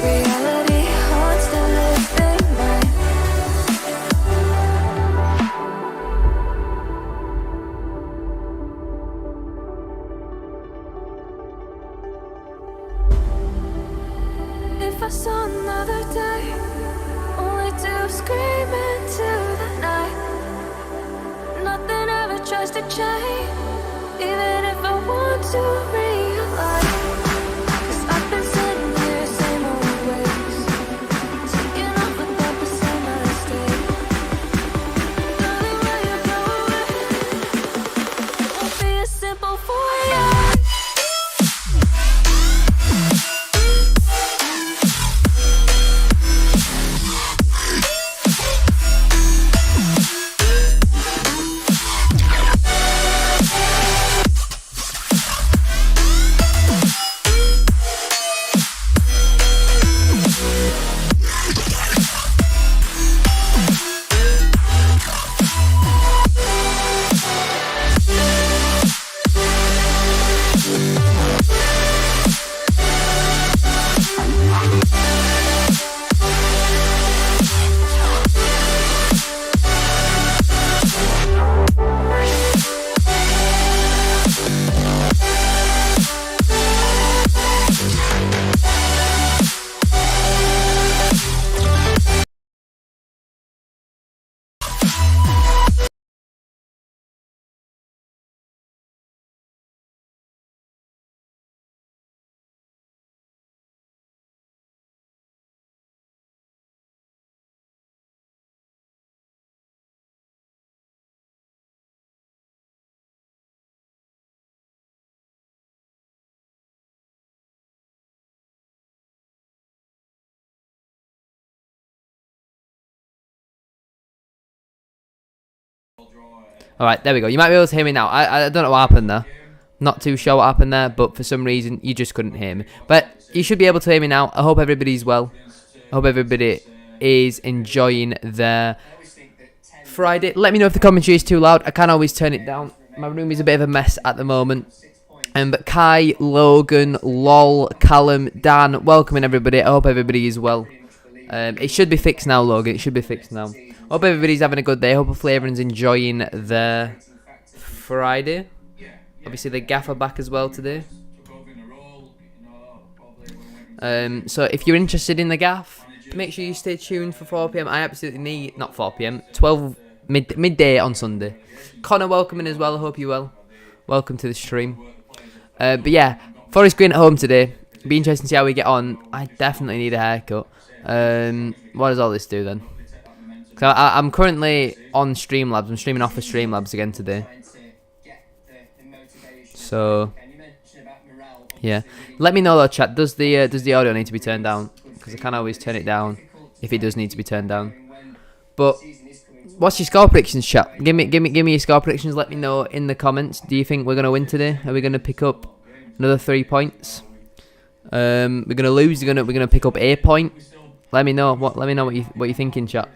Reality haunts the living mind. If I saw another day, only to scream into the night. Nothing ever tries to change, even if I want to realize. 'Cause I've been sitting here, same old ways, taking off without the same mistake. Darling, will you go away? It won't be as simple for you. Alright, there we go. You might be able to hear me now. I don't know what happened there. Not too sure what happened there, but for some reason, you just couldn't hear me. But you should be able to hear me now. I hope everybody's well. I hope everybody is enjoying their Friday. Let me know if the commentary is too loud. I can always turn it down. My room is a bit of a mess at the moment. But Kai, Logan, Lol, Callum, Dan, welcoming everybody. I hope everybody is well. It should be fixed now, Logan. It should be fixed now. Hope everybody's having a good day. Hopefully everyone's enjoying their Friday. Obviously the Gaff are back as well today. So if you're interested in the Gaff, make sure you stay tuned for 4 PM. I absolutely need, not 4 PM, 12 midday on Sunday. Connor, welcoming as well. I hope you're well. Welcome to the stream. But yeah, Forest Green at home today. Be interesting to see how we get on. I definitely need a haircut. What does all this do then? So I'm currently on Streamlabs. I'm streaming off of Streamlabs again today. So yeah, let me know though, chat. Does the audio need to be turned down? Because I can't always turn it down if it does need to be turned down. But what's your score predictions, chat? Give me your score predictions. Let me know in the comments. Do you think we're gonna win today? Are we gonna pick up another 3 points? We're gonna lose. We're gonna pick up a point. Let me know what you're thinking, chat.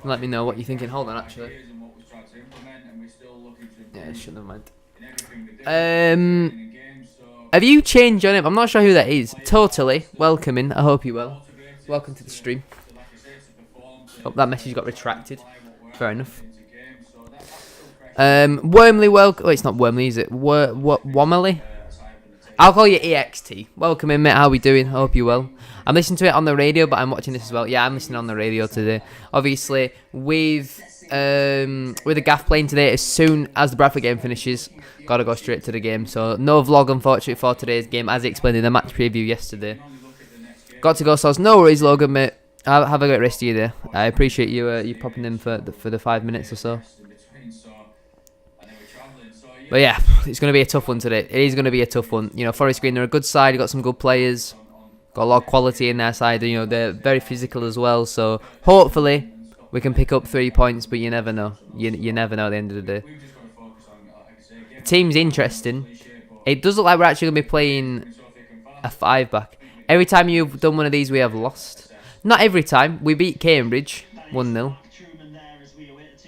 Let me know what you're thinking. Hold on, actually. Yeah, shouldn't have mind. Have you changed your name? I'm not sure who that is. Totally welcoming. I hope you will. Welcome to the stream. Oh, that message got retracted. Fair enough. Wormley, welcome. Oh, it's not Wormley, is it? Womley? I'll call you EXT. Welcome in, mate. How we doing? Hope you well. I'm listening to it on the radio, but I'm watching this as well. Yeah, I'm listening on the radio today. Obviously, with the Gaff playing today, as soon as the Bradford game finishes, gotta go straight to the game. So no vlog, unfortunately, for today's game, as explained in the match preview yesterday. Got to go, so no worries, Logan, mate. Have a great rest of your day. I appreciate you popping in for the 5 minutes or so. But yeah, it's going to be a tough one today. It is going to be a tough one. You know, Forest Green, they're a good side. You've got some good players. Got a lot of quality in their side. You know, they're very physical as well. So hopefully we can pick up 3 points, but you never know. You never know at the end of the day. The team's interesting. It does look like we're actually going to be playing a 5-back. Every time you've done one of these, we have lost. Not every time. We beat Cambridge 1-0.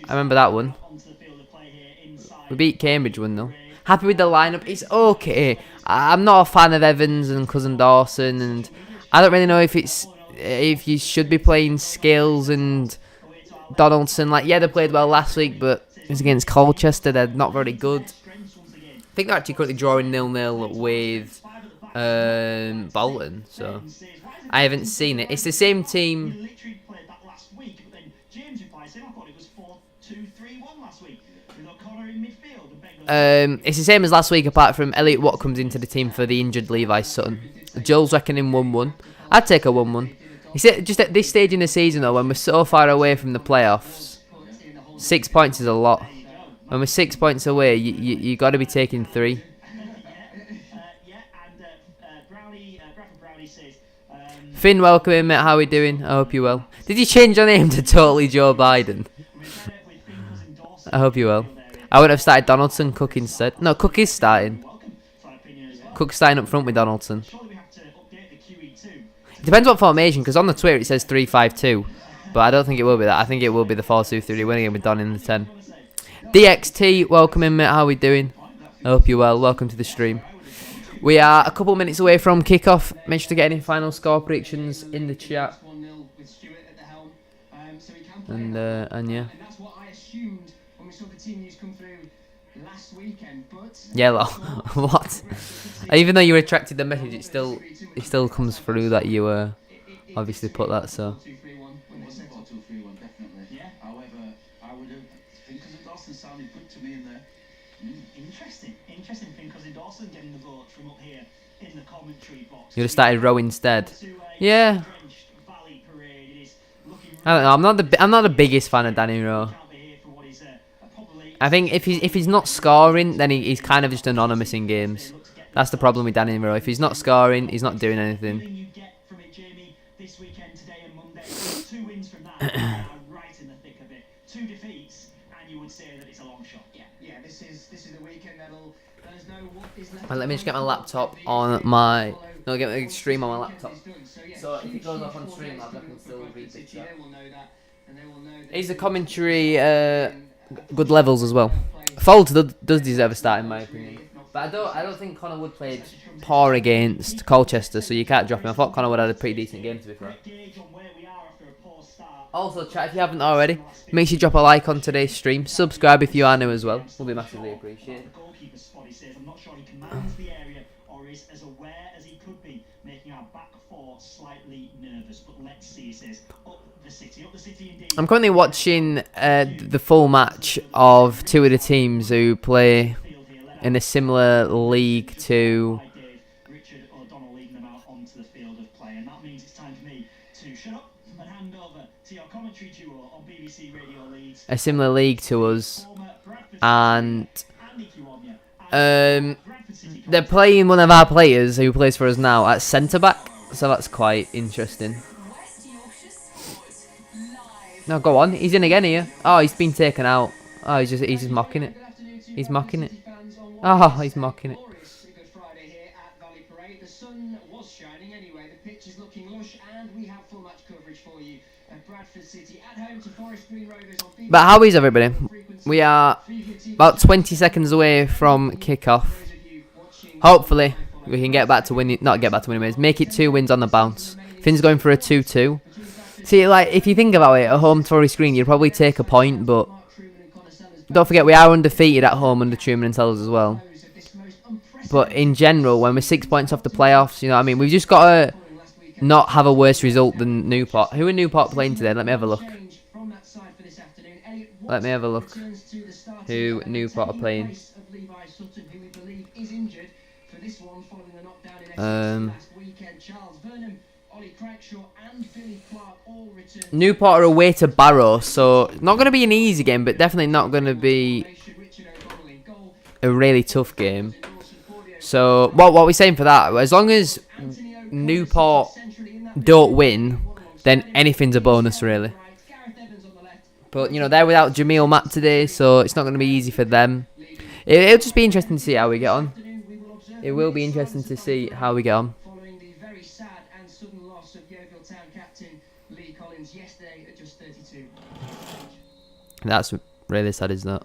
I remember that one. We beat Cambridge 1-0. Happy with the lineup? It's okay. I'm not a fan of Evans and Cousin Dawson, and I don't really know if you should be playing Scales and Donaldson. Like, yeah, they played well last week, but it was against Colchester. They're not very good. I think they're actually currently drawing 0-0 with Bolton, so I haven't seen it. It's the same team. It's the same as last week, apart from Elliot Watt comes into the team for the injured Levi Sutton. Joel's reckoning 1-1. I'd take a 1-1. Just at this stage in the season, though, when we're so far away from the playoffs, 6 points is a lot. When we're 6 points away, you got to be taking 3. Finn, welcome in, mate. How are we doing? I hope you're well. Did you change your name to totally Joe Biden? I hope you're well. I would have started Donaldson. Cook instead. No, Cook is starting. Cook's starting up front with Donaldson. It depends what formation, because on the Twitter it says 3-5-2. But I don't think it will be that. I think it will be the 4-2-3. Winning with Don in the 10. DXT, welcome in, mate. How are we doing? I hope you're well. Welcome to the stream. We are a couple minutes away from kickoff. Make sure to get any final score predictions in the chat. And yeah. Yeah, well, what? Even though you retracted the message, it still comes through that you obviously put that. So. You'd have started Rowe instead. Yeah. I don't know. I'm not the biggest fan of Danny Rowe. I think if he's not scoring, then he's kind of just anonymous in games. That's the problem with Danny Rowe. If he's not scoring, he's not doing anything. Well, let me just get my laptop on my... No, get my stream on my laptop. So if it goes off on stream, I can still read the chat. Is the commentary good levels as well? Folds does deserve a start in my opinion. But I don't think Connor Wood played poor against Colchester, so you can't drop him. I thought Connor Wood had a pretty decent game, to be fair. Also, chat, if you haven't already, make sure you drop a like on today's stream. Subscribe if you are new as well. Will be massively appreciated. I'm currently watching the full match of two of the teams who play in a similar league to... a similar league to us, and they're playing one of our players who plays for us now at centre back, so that's quite interesting. No, go on, he's in again here. Oh, he's been taken out. Oh, he's just mocking it. He's mocking it. Oh, he's mocking it. But how is everybody? We are about 20 seconds away from kickoff. Hopefully, we can get back to winning. Not get back to winning ways. Make it 2 wins on the bounce. Finn's going for a 2-2. See, like, if you think about it, at home to Forest Green, you'd probably take a point, but don't forget we are undefeated at home under Truman and Tellers as well. But in general, when we're 6 points off the playoffs, you know what I mean? We've just got to not have a worse result than Newport. Who are Newport playing today? Let me have a look. Let me have a look. Who Newport are playing. Newport are away to Barrow, so not going to be an easy game, but definitely not going to be a really tough game. So what are we saying for that? As long as Newport don't win, then anything's a bonus, really. But, you know, they're without Jamil Matt today, so it's not going to be easy for them. It'll just be interesting to see how we get on. It will be interesting to see how we get on. That's really sad, isn't it?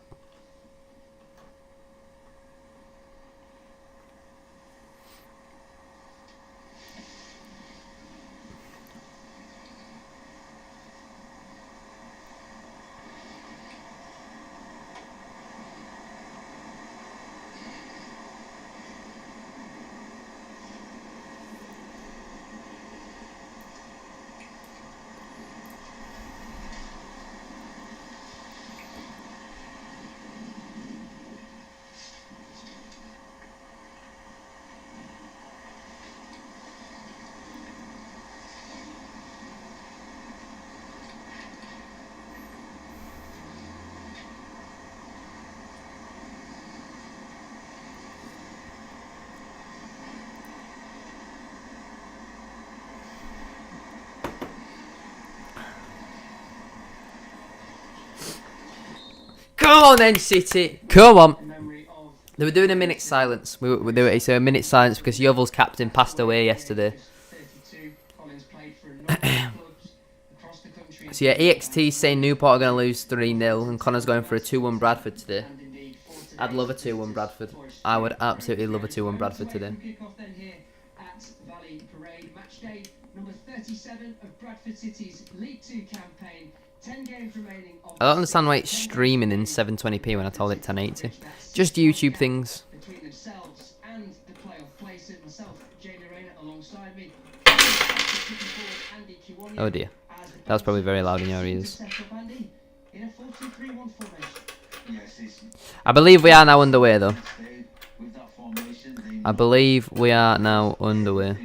Come on then, City. Come on. They were doing a minute silence. It's a minute silence because Yeovil's captain passed away yesterday. So yeah, EXT saying Newport are going to lose 3-0 and Connor's going for a 2-1 Bradford today. I'd love a 2-1 Bradford. I would absolutely love a 2-1 Bradford today. I don't understand why it's streaming in 720p when I told it 1080. Just YouTube things. Oh dear. That was probably very loud in your ears. I believe we are now underway though. I believe we are now underway.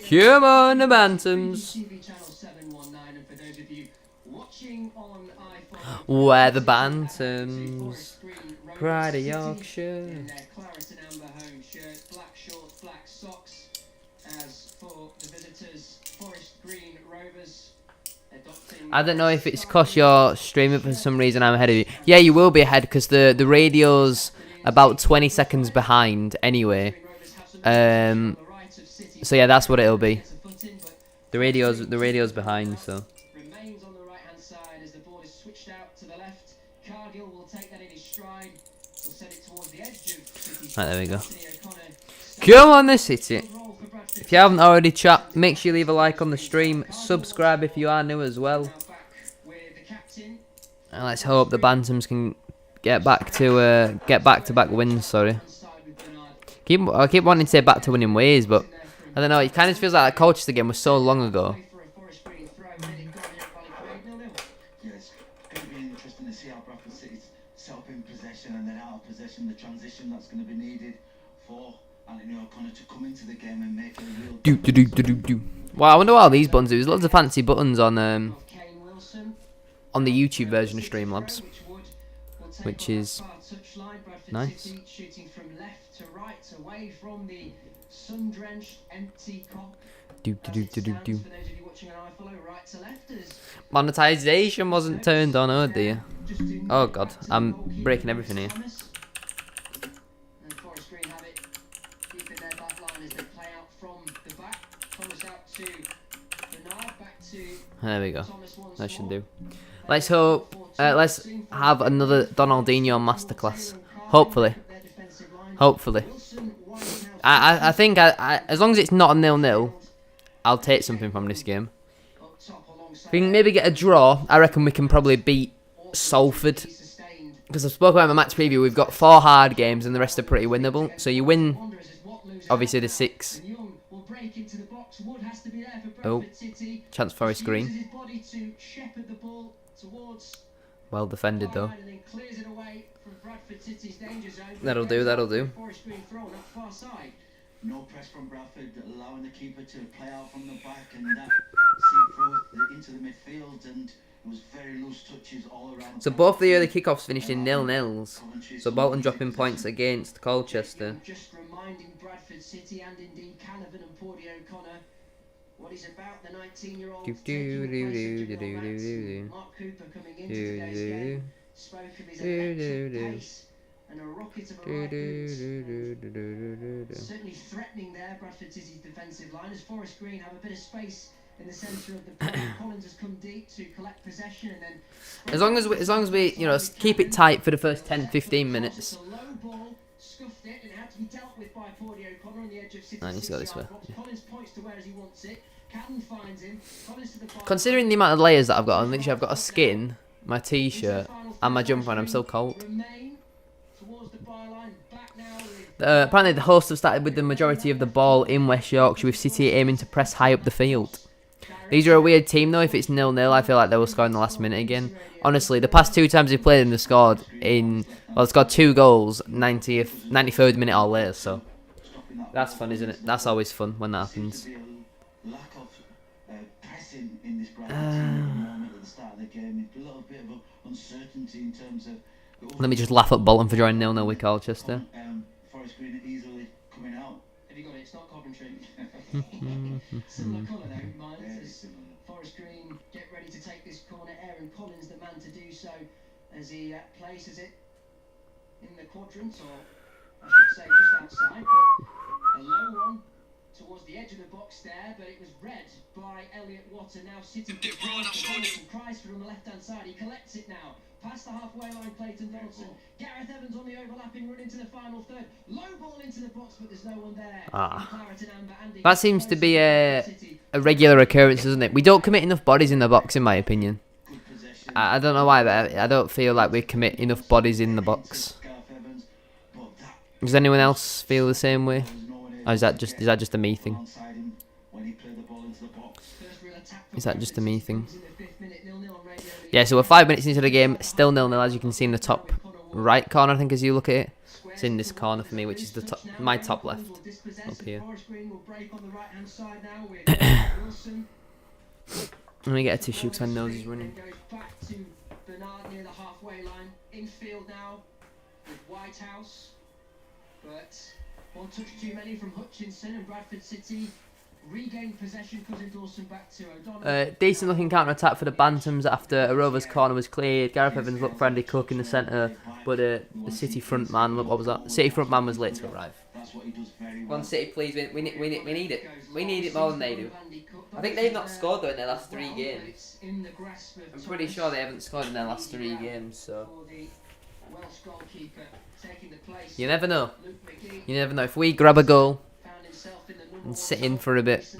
Come on, the Bantams. We're the Bantams. Pride of Yorkshire. I don't know if it's because you're streaming for some reason I'm ahead of you. Yeah, you will be ahead because the radio's about 20 seconds behind anyway. So yeah, that's what it'll be. The radio's behind, so. Right, there we go. Come on, the City. If you haven't already, chat, make sure you leave a like on the stream. Subscribe if you are new as well. And let's hope the Bantams can get back to back wins. Sorry. I keep wanting to say back to winning ways, but I don't know. It kind of feels like that Colchester game was so long ago. Wow, I wonder what all these buttons do. There's lots of fancy buttons on the YouTube version of Streamlabs, which is nice. Monetization wasn't turned on, oh dear. Oh god, I'm breaking everything here. There we go. That should do. Let's hope. Let's have another Donaldinho masterclass. Hopefully. Hopefully. I think as long as it's not a 0-0, I'll take something from this game. If we can maybe get a draw, I reckon we can probably beat Salford. Because I've spoken about my match preview, we've got 4 hard games and the rest are pretty winnable. So you win, obviously, the 6. Oh, chance Forest Green. Well defended though. That'll do, that'll do. No press from Bradford, allowing the keeper to play out from the back and that seep through into the midfield, and it was very loose touches all around. So both the early kickoffs finished in 0-0s. So Bolton dropping points against Colchester. Just reminding Bradford City and indeed Canavan and Porty O'Connor what is about the 19-year-old Mark Cooper coming into today's game. Spoke of his electric pace. And a rocket of a right boot. Certainly threatening there, Bradford City's defensive line, as Forest Green have a bit of space in the centre of the pitch. Collins has come deep to collect possession, and then as long as we keep it tight for the first 10-15 minutes. I need to go this way. Considering the amount of layers that I've got on, literally I've got a skin, my t-shirt, and my jumper, and I'm still cold. Apparently the hosts have started with the majority of the ball in West Yorkshire, with City aiming to press high up the field. These are a weird team though. If it's 0-0, I feel like they will score in the last minute again. Honestly, the past 2 times they've played them, they've scored in... Well, they've scored 2 goals, 93rd minute or later, so... That's fun, isn't it? That's always fun when that happens. Let me just laugh at Bolton for drawing 0-0 with Colchester. Forest Green easily coming out. Have you got it? It's not Coventry. Similar colour though, mine. Forest Green get ready to take this corner. Aaron Collins, the man to do so, as he places it in the quadrant, or I should say just outside, but a low one towards the edge of the box there, but it was read by Elliot Watter, now sitting Price from the left-hand side. He collects it now. Past the halfway line, Clayton Donaldson. Gareth Evans on the overlapping run into the final third. Low ball into the box, but there's no one there. That seems to be a regular occurrence, doesn't it? We don't commit enough bodies in the box, in my opinion. I don't know why, but I don't feel like we commit enough bodies in the box. Does anyone else feel the same way? Or is that just a me thing? Is that just a me thing? Yeah, so we're 5 minutes into the game, still 0-0, as you can see in the top right corner, I think, as you look at it. It's in this corner for me, which is the top, my top left, up here. Let me get a tissue because my nose is running. But one touch too many from Hutchinson, and Bradford City regained possession, cousin Dawson back to O'Donnell. Decent looking counter attack for the Bantams after a Rovers corner was cleared. Gareth Evans looked for Andy Cook in the centre, but the City front man, what was that? City front man was late to arrive. One City, please, we need it. We need it more than they do. I think they've not scored though in their last 3 games. I'm pretty sure they haven't scored in their last 3 games, so you never know. You never know. If we grab a goal and sit in for a bit,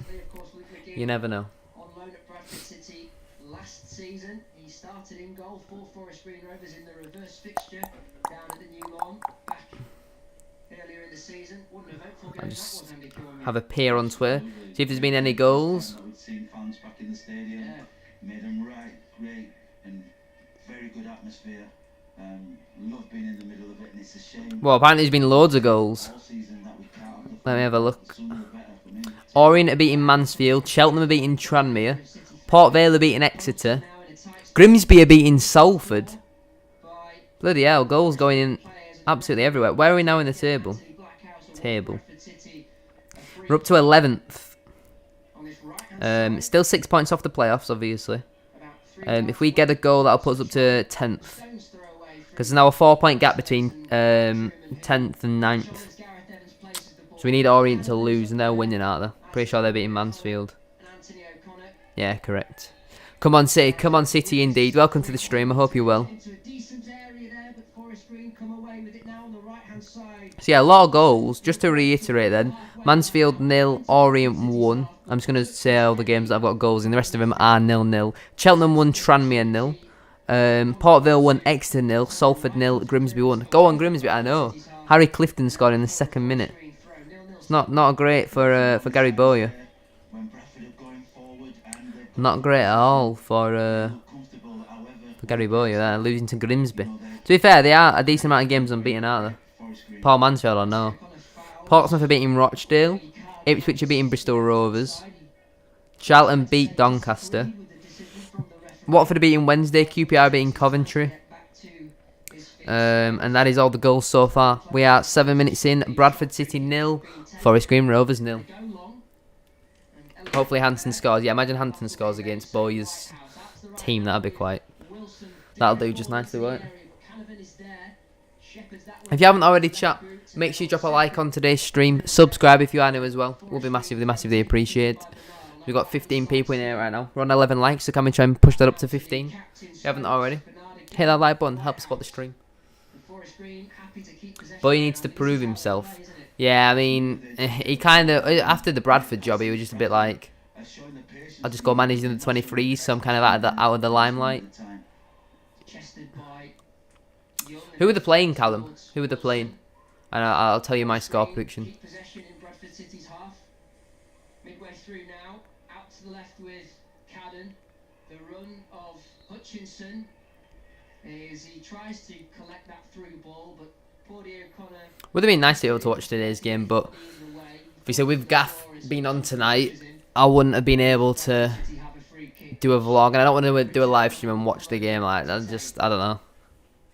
you never know. On loan at Bradford City last season, he started in goal for Forest Green Rovers in the reverse fixture down at the New Lawn back earlier in the season. Wouldn't have hoped for I'll just have a peer on Twitter, see if there's been any goals. Made them right, great, and very good atmosphere. Love being in the middle of it, and it's a shame. Well, apparently there's been loads of goals. Let me have a look. Orient are beating Mansfield, Cheltenham are beating Tranmere, Port Vale are beating Exeter, Grimsby are beating Salford. Bloody hell, goals going in absolutely everywhere. Where are we now in the table? We're up to 11th. Still 6 points off the playoffs, obviously. If we get a goal, that'll put us up to 10th. Because there's now a 4-point gap between 10th and 9th. So we need Orient to lose, and they're winning, aren't they? Pretty sure they're beating Mansfield. Yeah, correct. Come on, City. Come on, City, indeed. Welcome to the stream. I hope you're well. So yeah, a lot of goals. Just to reiterate then, Mansfield 0, Orient 1. I'm just going to say all the games that I've got goals in. The rest of them are 0-0. Cheltenham 1, Tranmere 0. Port Vale 1, Exeter 0. Salford 0, Grimsby 1. Go on, Grimsby, I know. Harry Clifton scored in the 2nd minute. It's not great for Gary Bowyer. Not great at all for Gary Bowyer there, losing to Grimsby. To be fair, they are a decent amount of games unbeaten, aren't they? Paul Mansfield, I know. Portsmouth are beating Rochdale. Ipswich are beating Bristol Rovers. Charlton beat Doncaster. Watford are beating Wednesday. QPR are beating Coventry. And that is all the goals so far. We are 7 minutes in. Bradford City 0. Forest Green Rovers 0. Hopefully Hansen scores. Yeah, imagine Hansen scores against Bowyer's team. That'll be that'll do just nicely, won't it? If you haven't already, chat, make sure you drop a like on today's stream. Subscribe if you are new as well. We'll be massively appreciated. We've got 15 people in here right now. We're on 11 likes, so can we try and push that up to 15? If you haven't already, hit that like button. Help support the stream. Boy needs to prove himself. Yeah, I mean, he kind of, after the Bradford job, he was just a bit like, I'll just go manage in the 23s, so I'm kind of out of the limelight. Who are they playing, Callum? Who are they playing? And I'll tell you my score prediction. Midway through now, out to the left with Cadden. The run of Hutchinson is he tries to collect that through ball, but would have been nice to be able to watch today's game, but obviously with Gaff being on tonight, I wouldn't have been able to do a vlog, and I don't want to do a live stream and watch the game. Like, I don't know,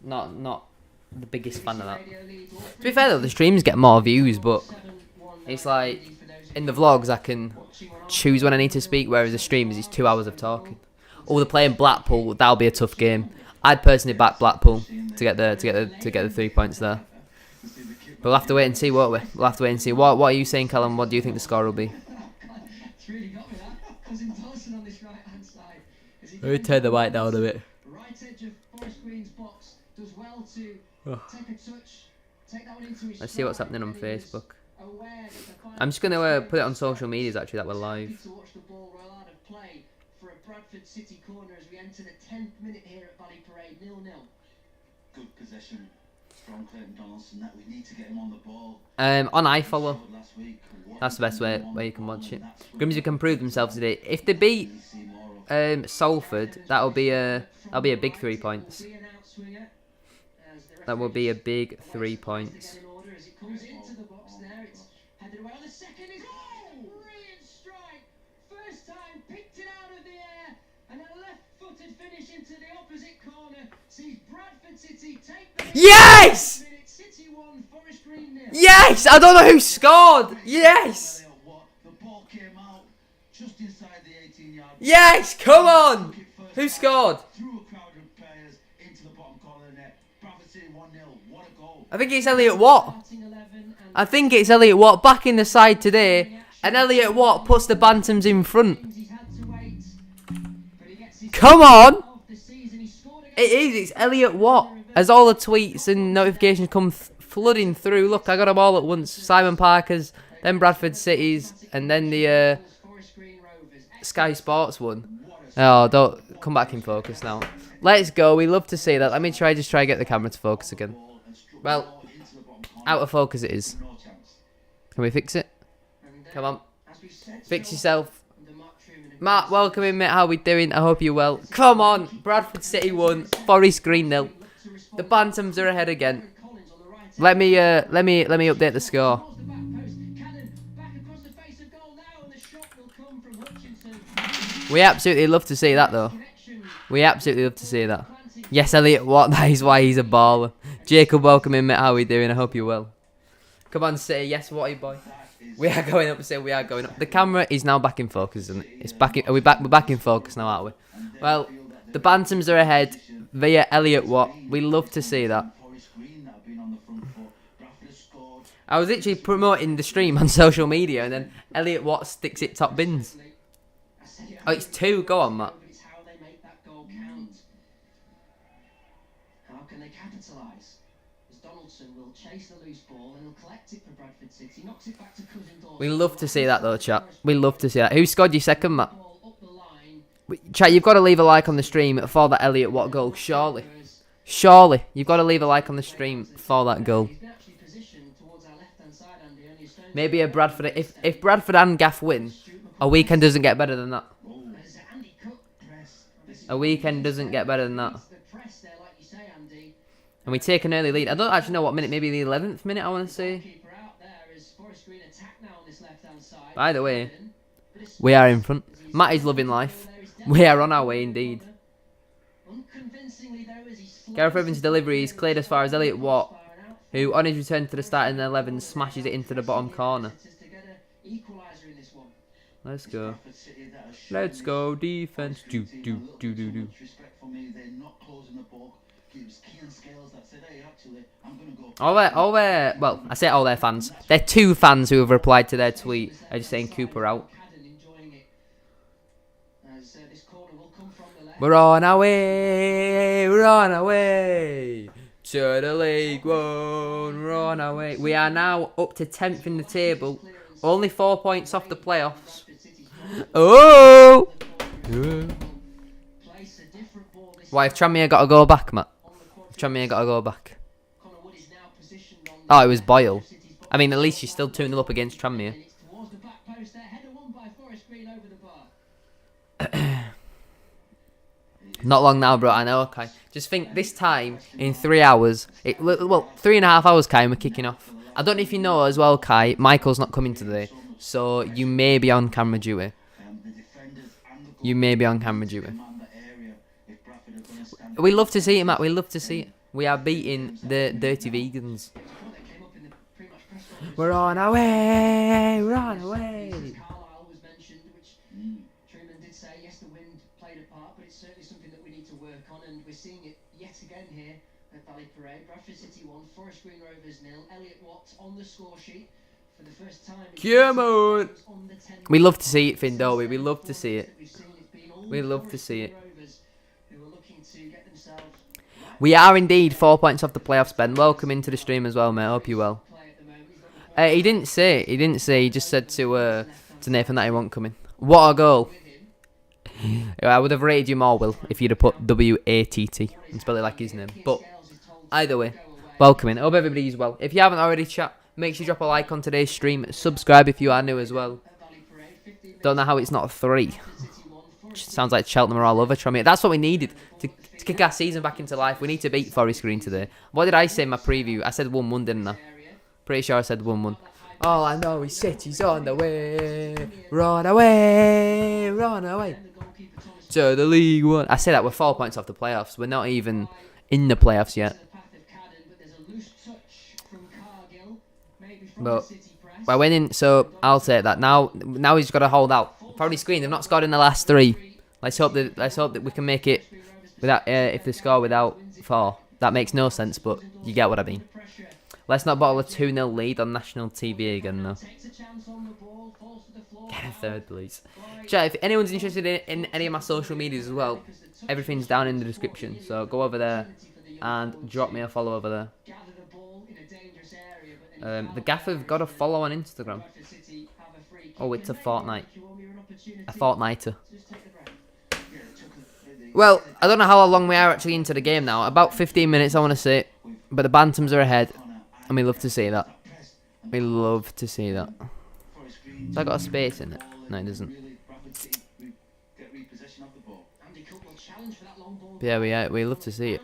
not the biggest fan of that. To be fair though, the streams get more views, but it's like in the vlogs I can choose when I need to speak, whereas the streams it's 2 hours of talking. Oh, they're playing Blackpool. That'll be a tough game. I'd personally back Blackpool to get the 3 points there. But we'll have to wait and see, won't we? We'll have to wait and see. What are you saying, Callum? What do you think the score will be? It's really got me that. Cousin Dawson on this right-hand side. Let me turn the mic down a bit. Right edge of Forest Green's box does well to take a touch, take that one into his Let's see what's stride, happening on and he was Facebook. aware that the final I'm just going to put it on social medias, actually, that we're live. to watch the ball roll out of play for a Bradford City corner as we enter the 10th minute here at Valley Parade, 0-0. Good possession from Clayton Donaldson. That we need to get him on the ball. On iFollow. Last week, That's the best way where you can watch it. Grimsby can prove themselves today. If they beat Salford, that'll be a big 3 points. That will be a big 3 points. As it comes into the box there, it's headed away on the second. Is brilliant strike. First time, picked it out of the air, and a left-footed finish into the opposite corner. Sees Bradford City take the Yes! City 1, Forest Green 0. Yes! I don't know who scored! Yes! The ball came out just inside the 18-yard. Yes! Come on! Who scored? Through a crowd of players into the bottom corner of the net. Bradford City 1-0. What a goal. I think it's Elliot Watt. I think it's Elliot Watt back in the side today. And Elliot Watt puts the Bantams in front. Come on! It is, it's Elliot Watt. As all the tweets and notifications come flooding through. Look, I got them all at once. Simon Parker's, then Bradford City's, and then the Sky Sports one. Oh, don't come back in focus now. Let's go. We love to see that. Let me try and get the camera to focus again. Well, out of focus it is. Can we fix it? Come on. Fix yourself. Matt, welcome in, mate. How we doing? I hope you're well. Come on. Bradford City 1, Forest Green 0. The Bantams are ahead again. Let me update the score. We absolutely love to see that, though. We absolutely love to see that. Yes, Elliot Watt, that is why he's a baller. Jacob, welcome in, mate. How we doing? I hope you're well. Come on, City. Yes, Watty boy. We are going up, City. We are going up. The camera is now back in focus, isn't it? It's back in, we're back in focus now, aren't we? Well, the Bantams are ahead via Elliot Watt. We love to see that. I was literally promoting the stream on social media, and then Elliot Watt sticks it top bins. Oh, it's 2. Go on, Matt. It's how they make that goal count. How can they capitalise? As Donaldson will chase the loose ball and he'll collect it for Bradford City. Knocks it back to Cousin Dawson. We love to see that, though, chat. We love to see that. Who scored your second, Matt? Chat, you've got to leave a like on the stream for that Elliot Watt goal, surely. Surely, you've got to leave a like on the stream for that goal. Maybe a Bradford. If Bradford and Gaff win, a weekend doesn't get better than that. A weekend doesn't get better than that. And we take an early lead. I don't actually know what minute. Maybe the 11th minute, I want to say. By the way, we are in front. Matt is loving life. We are on our way indeed. Gareth Evans' delivery is cleared as far as Elliot Watt, who on his return to the starting 11 smashes it into the bottom corner. Let's go. Let's go, defense. Do. All their, well, I say all their fans. They're 2 fans who have replied to their tweet. Are just saying Cooper out. We're on our way. We're on our way to the League One. We're on our way. We are now up to 10th in the table. Only 4 points off the playoffs. Oh! Why, if Tranmere got to go back, Matt? If Tranmere got to go back. Oh, it was Boyle. I mean, at least you're still 2-0 up against Tranmere. Not long now, bro. I know, okay. Just think this time, in 3 hours, well, 3.5 hours, Kai, and we're kicking off. I don't know if you know as well, Kai, Michael's not coming today. So you may be on camera duty. You may be on camera duty. We love to see it, Matt. We love to see it. We are beating the dirty vegans. We're on our way. We're on our way. icon, and we're seeing it yet again here at Valley Parade. Bradford City 1, Forest Green Rovers 0. Elliot Watts on the score sheet for the first time. Come on. We love to see it, Finn, don't we? We love to see it. We love to see it. We are indeed 4 points off the playoffs, Ben. Welcome into the stream as well, mate. Hope you're well. He didn't say. He just said to Nathan that he won't come in. What a goal! I would have rated you more, Will, if you'd have put W-A-T-T and spell it like his name. But either way, welcome in. Hope everybody's well. If you haven't already, chat, make sure you drop a like on today's stream. Subscribe if you are new as well. Don't know how it's not 3. Sounds like Cheltenham are all over Trommy. That's what we needed to kick our season back into life. We need to beat Forest Green today. What did I say in my preview? I said 1-1, didn't I? Pretty sure I said 1-1. All I know is City's on the way. Run away, run away. To the League One. I say that we're 4 points off the playoffs. We're not even in the playoffs yet. But we're winning, so I'll take that. Now he's got to hold out. Probably screen. They've not scored in the last 3. Let's hope that we can make it without. If they score without 4, that makes no sense. But you get what I mean. Let's not bottle a 2-0 lead on national TV again, though. Get a third, please. Chat, if anyone's interested in any of my social medias as well, everything's down in the description. So go over there and drop me a follow over there. The Gaff have got a follow on Instagram. Oh, it's a fortnight. A fortnighter. Well, I don't know how long we are actually into the game now. About 15 minutes, I want to say. But the Bantams are ahead. And we love to see that. We love to see that. Has that got a space in it? No, it doesn't. But yeah, we love to see it.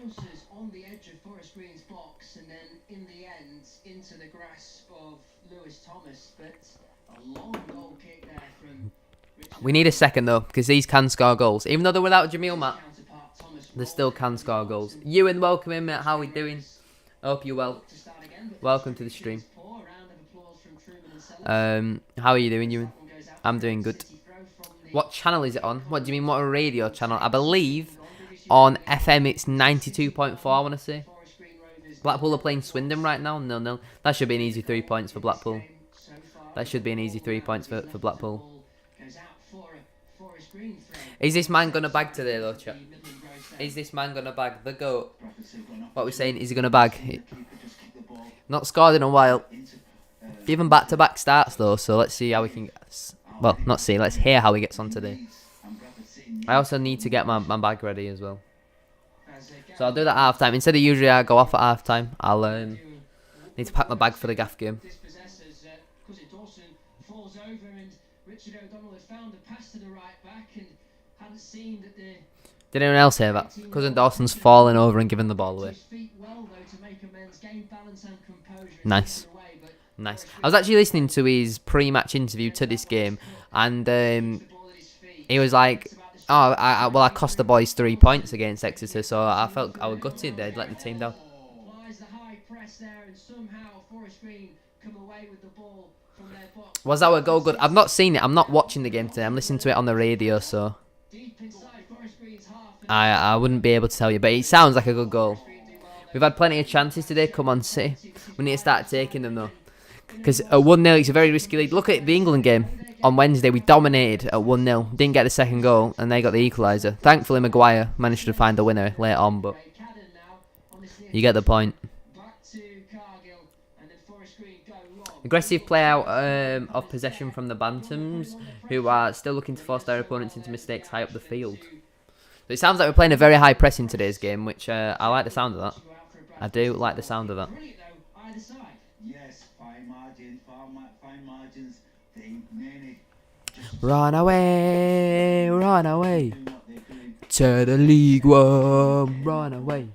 We need a second though, because these can score goals. Even though they're without Jamil Matt, they still can score goals. Ewan, welcome in, mate. How are we doing? Hope you're well. Welcome to the stream. How are you doing, Ewan? I'm doing good. What channel is it on? What do you mean, what a radio channel? I believe on FM it's 92.4, I want to say. Blackpool are playing Swindon right now, 0-0. That should be an easy 3 points for Blackpool. That should be an easy 3 points for Blackpool. Is this man going to bag today, though, chat? Is this man going to bag the goat? What we're saying, is he going to bag? Not scored in a while. Even back-to-back starts, though, so let's see how we can get... Well, not see, let's hear how he gets on today. I also need to get my bag ready as well. So I'll do that at half-time. Instead of usually I go off at half-time, I'll need to pack my bag for the Gaff game. Did anyone else hear that? Cousin Dawson's falling over and giving the ball away. Nice. Nice. I was actually listening to his pre-match interview to this game, and he was like, "Oh, I cost the boys 3 points against Exeter, so I felt I was gutted they'd let the team down." Was that a goal good? I've not seen it. I'm not watching the game today. I'm listening to it on the radio, so I wouldn't be able to tell you. But it sounds like a good goal. We've had plenty of chances today. Come on, City. We need to start taking them, though. Because at 1-0, it's a very risky lead. Look at the England game on Wednesday. We dominated at 1-0. Didn't get the second goal, and they got the equaliser. Thankfully, Maguire managed to find the winner late on, but you get the point. Aggressive play out of possession from the Bantams, who are still looking to force their opponents into mistakes high up the field. So it sounds like we're playing a very high press in today's game, which I like the sound of that. I do like the sound of that. Run away, run away to the League One, run away.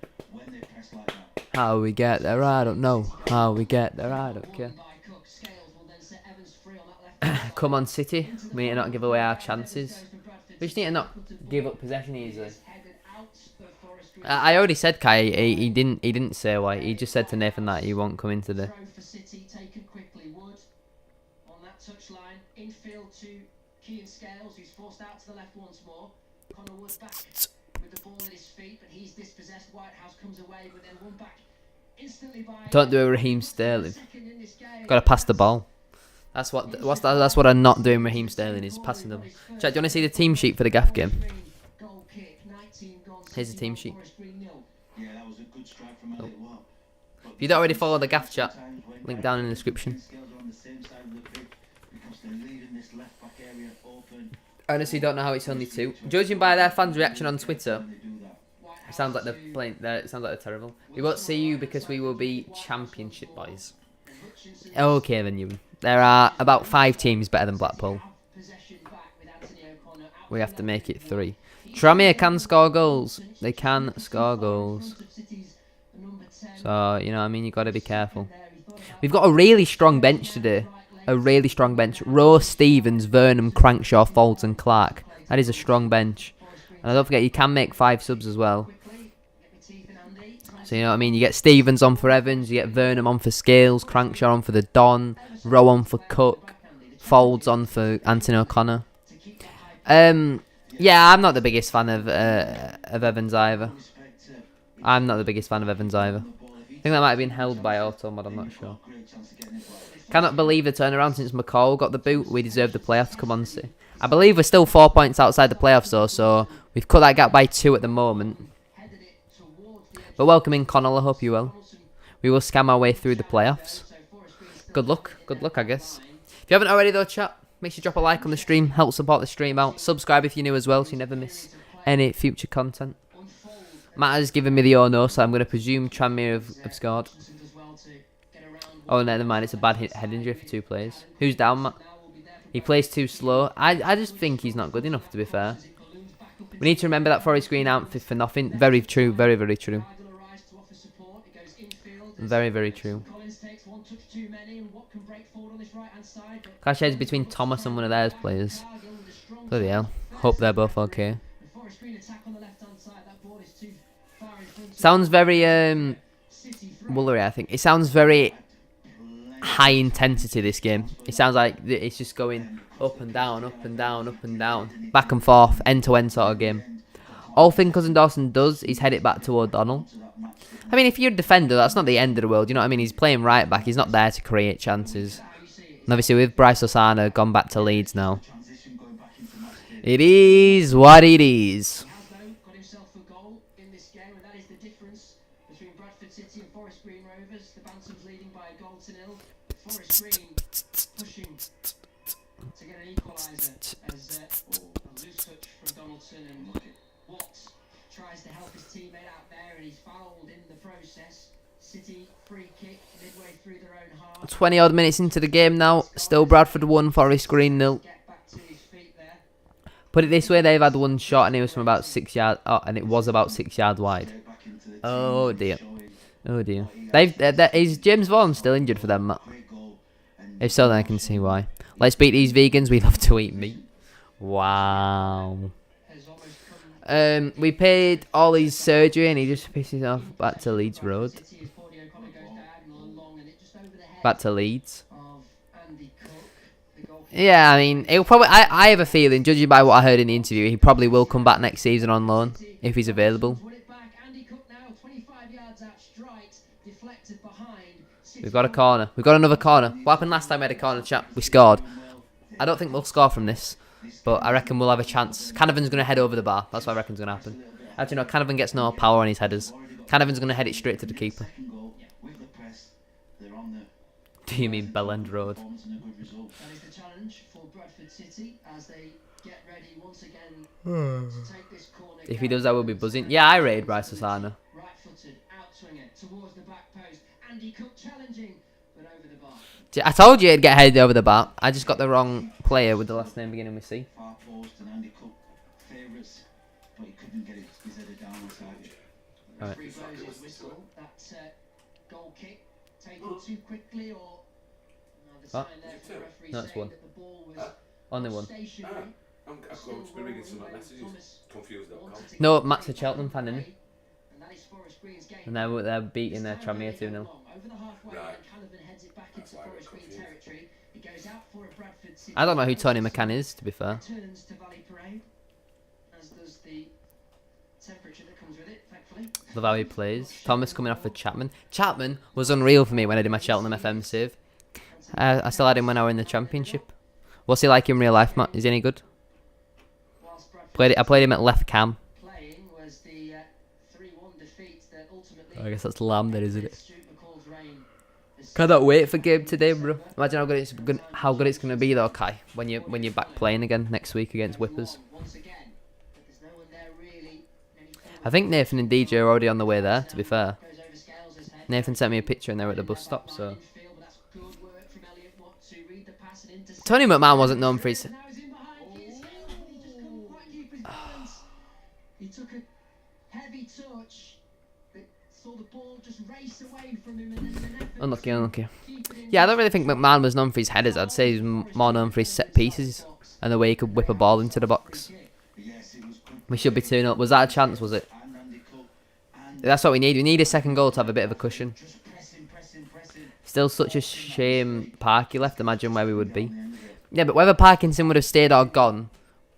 How we get there, I don't know. How we get there, I don't care. Come on, City. We need to not give away our chances. We just need to not give up possession easily. I already said Kai. He didn't say why. He just said to Nathan that he won't come in today. with the ball at his feet, but he's dispossessed. Whitehouse comes away, but then won back instantly by. Don't do a Raheem Sterling. Second in this game. Got to pass the ball. That's what I'm not doing. Raheem Sterling is passing them. Chat, do you want to see the team sheet for the Gaff game? Goal kick, 19 gone, Here's the team sheet. Forest Green 0. Yeah, that was a good strike from Elliot Watt. If you don't already follow the Gaff chat, link down in the description. I honestly don't know how it's only 2. Judging by their fans' reaction on Twitter, it sounds like they're playing. It sounds like they're terrible. We won't see you because we will be Championship boys. Okay then, you. There are about 5 teams better than Blackpool. We have to make it 3. Tranmere can score goals. They can score goals. So, you know what I mean? You've got to be careful. We've got a really strong bench today. A really strong bench. Rowe, Stevens, Vernham, Crankshaw, Folds and Clark. That is a strong bench. And don't forget, you can make 5 subs as well. So, you know what I mean? You get Stevens on for Evans. You get Vernham on for Scales. Crankshaw on for the Don. Rowe on for Cook. Folds on for Anthony O'Connor. Yeah, I'm not the biggest fan of Evans either. I think that might have been held by Automod, I'm not sure. Cannot believe the turnaround since McCall got the boot. We deserve the playoffs. Come on, see. I believe we're still 4 points outside the playoffs though, so we've cut that gap by 2 at the moment. But welcome in, Connell. I hope you will. We will scam our way through the playoffs. Good luck, I guess. If you haven't already though, chat, make sure you drop a like on the stream. Help support the stream out. Subscribe if you're new as well, so you never miss any future content. Matt has given me the no, so I'm going to presume Tranmere have scored. Oh, never mind. It's a bad head injury for 2 players. Who's down, Matt? He plays too slow. I just think he's not good enough, to be fair. We need to remember that Forest Green aren't fit for nothing. Very true. Very, very true. Very, very true. Clash heads between Thomas and one of theirs players. Bloody hell. Hope they're both okay. Sounds very Woolery, I think. It sounds very high intensity, this game. It sounds like it's just going up and down, up and down, up and down. Back and forth, end to end sort of game. All thing Cousin Dawson does is head it back to O'Donnell. I mean, if you're a defender, that's not the end of the world, you know what I mean? He's playing right back, he's not there to create chances. And obviously with Bryce Osana gone back to Leeds now. It is what it is. Got himself a goal in this game, and that is the difference between Bradford City and Forest Green Rovers. The Bantams leading by a goal to 0. Forest Green pushing to get an equaliser as a loose touch from Donaldson, and Watts tries to help his teammate out there, and he's fouled in the process. City free kick midway through their own half. 20 odd minutes into the game now. Still Bradford 1, Forest Green 0. Put it this way, they've had one shot and it was from about 6 yards. Oh, and it was about 6 yards wide. Oh dear. Oh dear. Is James Vaughan still injured for them, Matt? If so, then I can see why. Let's beat these vegans. We love to eat meat. Wow. We paid Ollie's surgery and he just pisses off back to Leeds Road. Back to Leeds. Yeah, I mean, he'll probably. I have a feeling, judging by what I heard in the interview, he probably will come back next season on loan if he's available. We've got a corner. We've got another corner. What happened last time we had a corner, chat? We scored. I don't think we'll score from this, but I reckon we'll have a chance. Canavan's going to head over the bar. That's what I reckon's going to happen. Actually, no, Canavan gets no power on his headers. Canavan's going to head it straight to the keeper. Do you mean Bellend Road? That is the challenge for Bradford City as they get ready once again to take this corner. If he does that, we'll be buzzing. Yeah, I rated Bryce Osana. Right-footed, outswinger towards the back post. Andy Cook challenging, but over the bar. I told you he'd get headed over the bar. I just got the wrong player with the last name beginning with C. Far post and Andy Cook favourites, but he couldn't get his headed down on side. Referee blows his whistle. That goal kick taken too quickly, or the sign there from the referee No, it's saying one. that the ball was Only one. stationary. I've just been reading some messages. Confused.com. No, Matt's a Cheltenham fan, isn't he? And that is Forest Green's game. And they're beating their Tranmere 2-0. Over the halfway line, Canavan heads it back into why I got Forest Green confused. territory. It goes out for a Bradford City. I don't know who Tony McCann is, to be fair. Turns to Valley Parade, as does the temperature that comes with it, thankfully. Love how he plays. Thomas coming off for Chapman. Chapman was unreal for me when I did my Cheltenham FM save. I still had him when I were in the Championship. What's he like in real life, Matt? Is he any good? Whilst Bradford I played him at left cam. playing was the 3-1 defeat that ultimately I guess that's Lamb there, isn't it? Stuart McCall's reign has Cannot wait for game today, bro. Imagine how good it's gonna be though, Kai, when you're back playing again next week against Whippers. once again, but there's no one there really. I think Nathan and DJ are already on the way there. To be fair, Goes over Scales' head. Nathan sent me a picture and they're at the bus stop. So Infield, but that's good work from Elliot Watt to read the pass and intercept. Tony McMahon wasn't known for his. Now he's in behind Keane Scales, and he just couldn't quite keep his balance. He took a heavy touch that saw the ball just race away from him, and then in an effort Unlucky, unlucky. keep it in Yeah, I don't really think McMahon was known for his headers. I'd say he's more known for his set pieces and the way he could whip a ball into the box. Yes, it was good. We should be 2-0. Was that a chance? Was it? And Andy Cook. And That's what we need. We need a second goal to have a bit of a cushion. just pressing. Still such a shame Parky left. Imagine where we would be. Yeah, but whether Parkinson would have stayed or gone,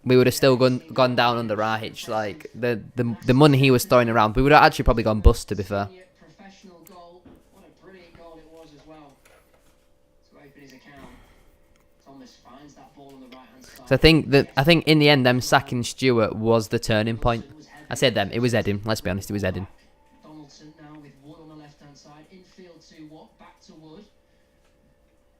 we would have still gone down under Rahic. Like the money he was throwing around, we would have actually probably gone bust. To be fair, professional goal. What a brilliant goal it was as well. To open his account, Thomas finds that ball on the right hand side. so I think in the end, them sacking Stewart was the turning point. I said them. It was Edding. Let's be honest, it was Edding. Donaldson now with Wood on the left hand side. Infield to Watt, back to Wood.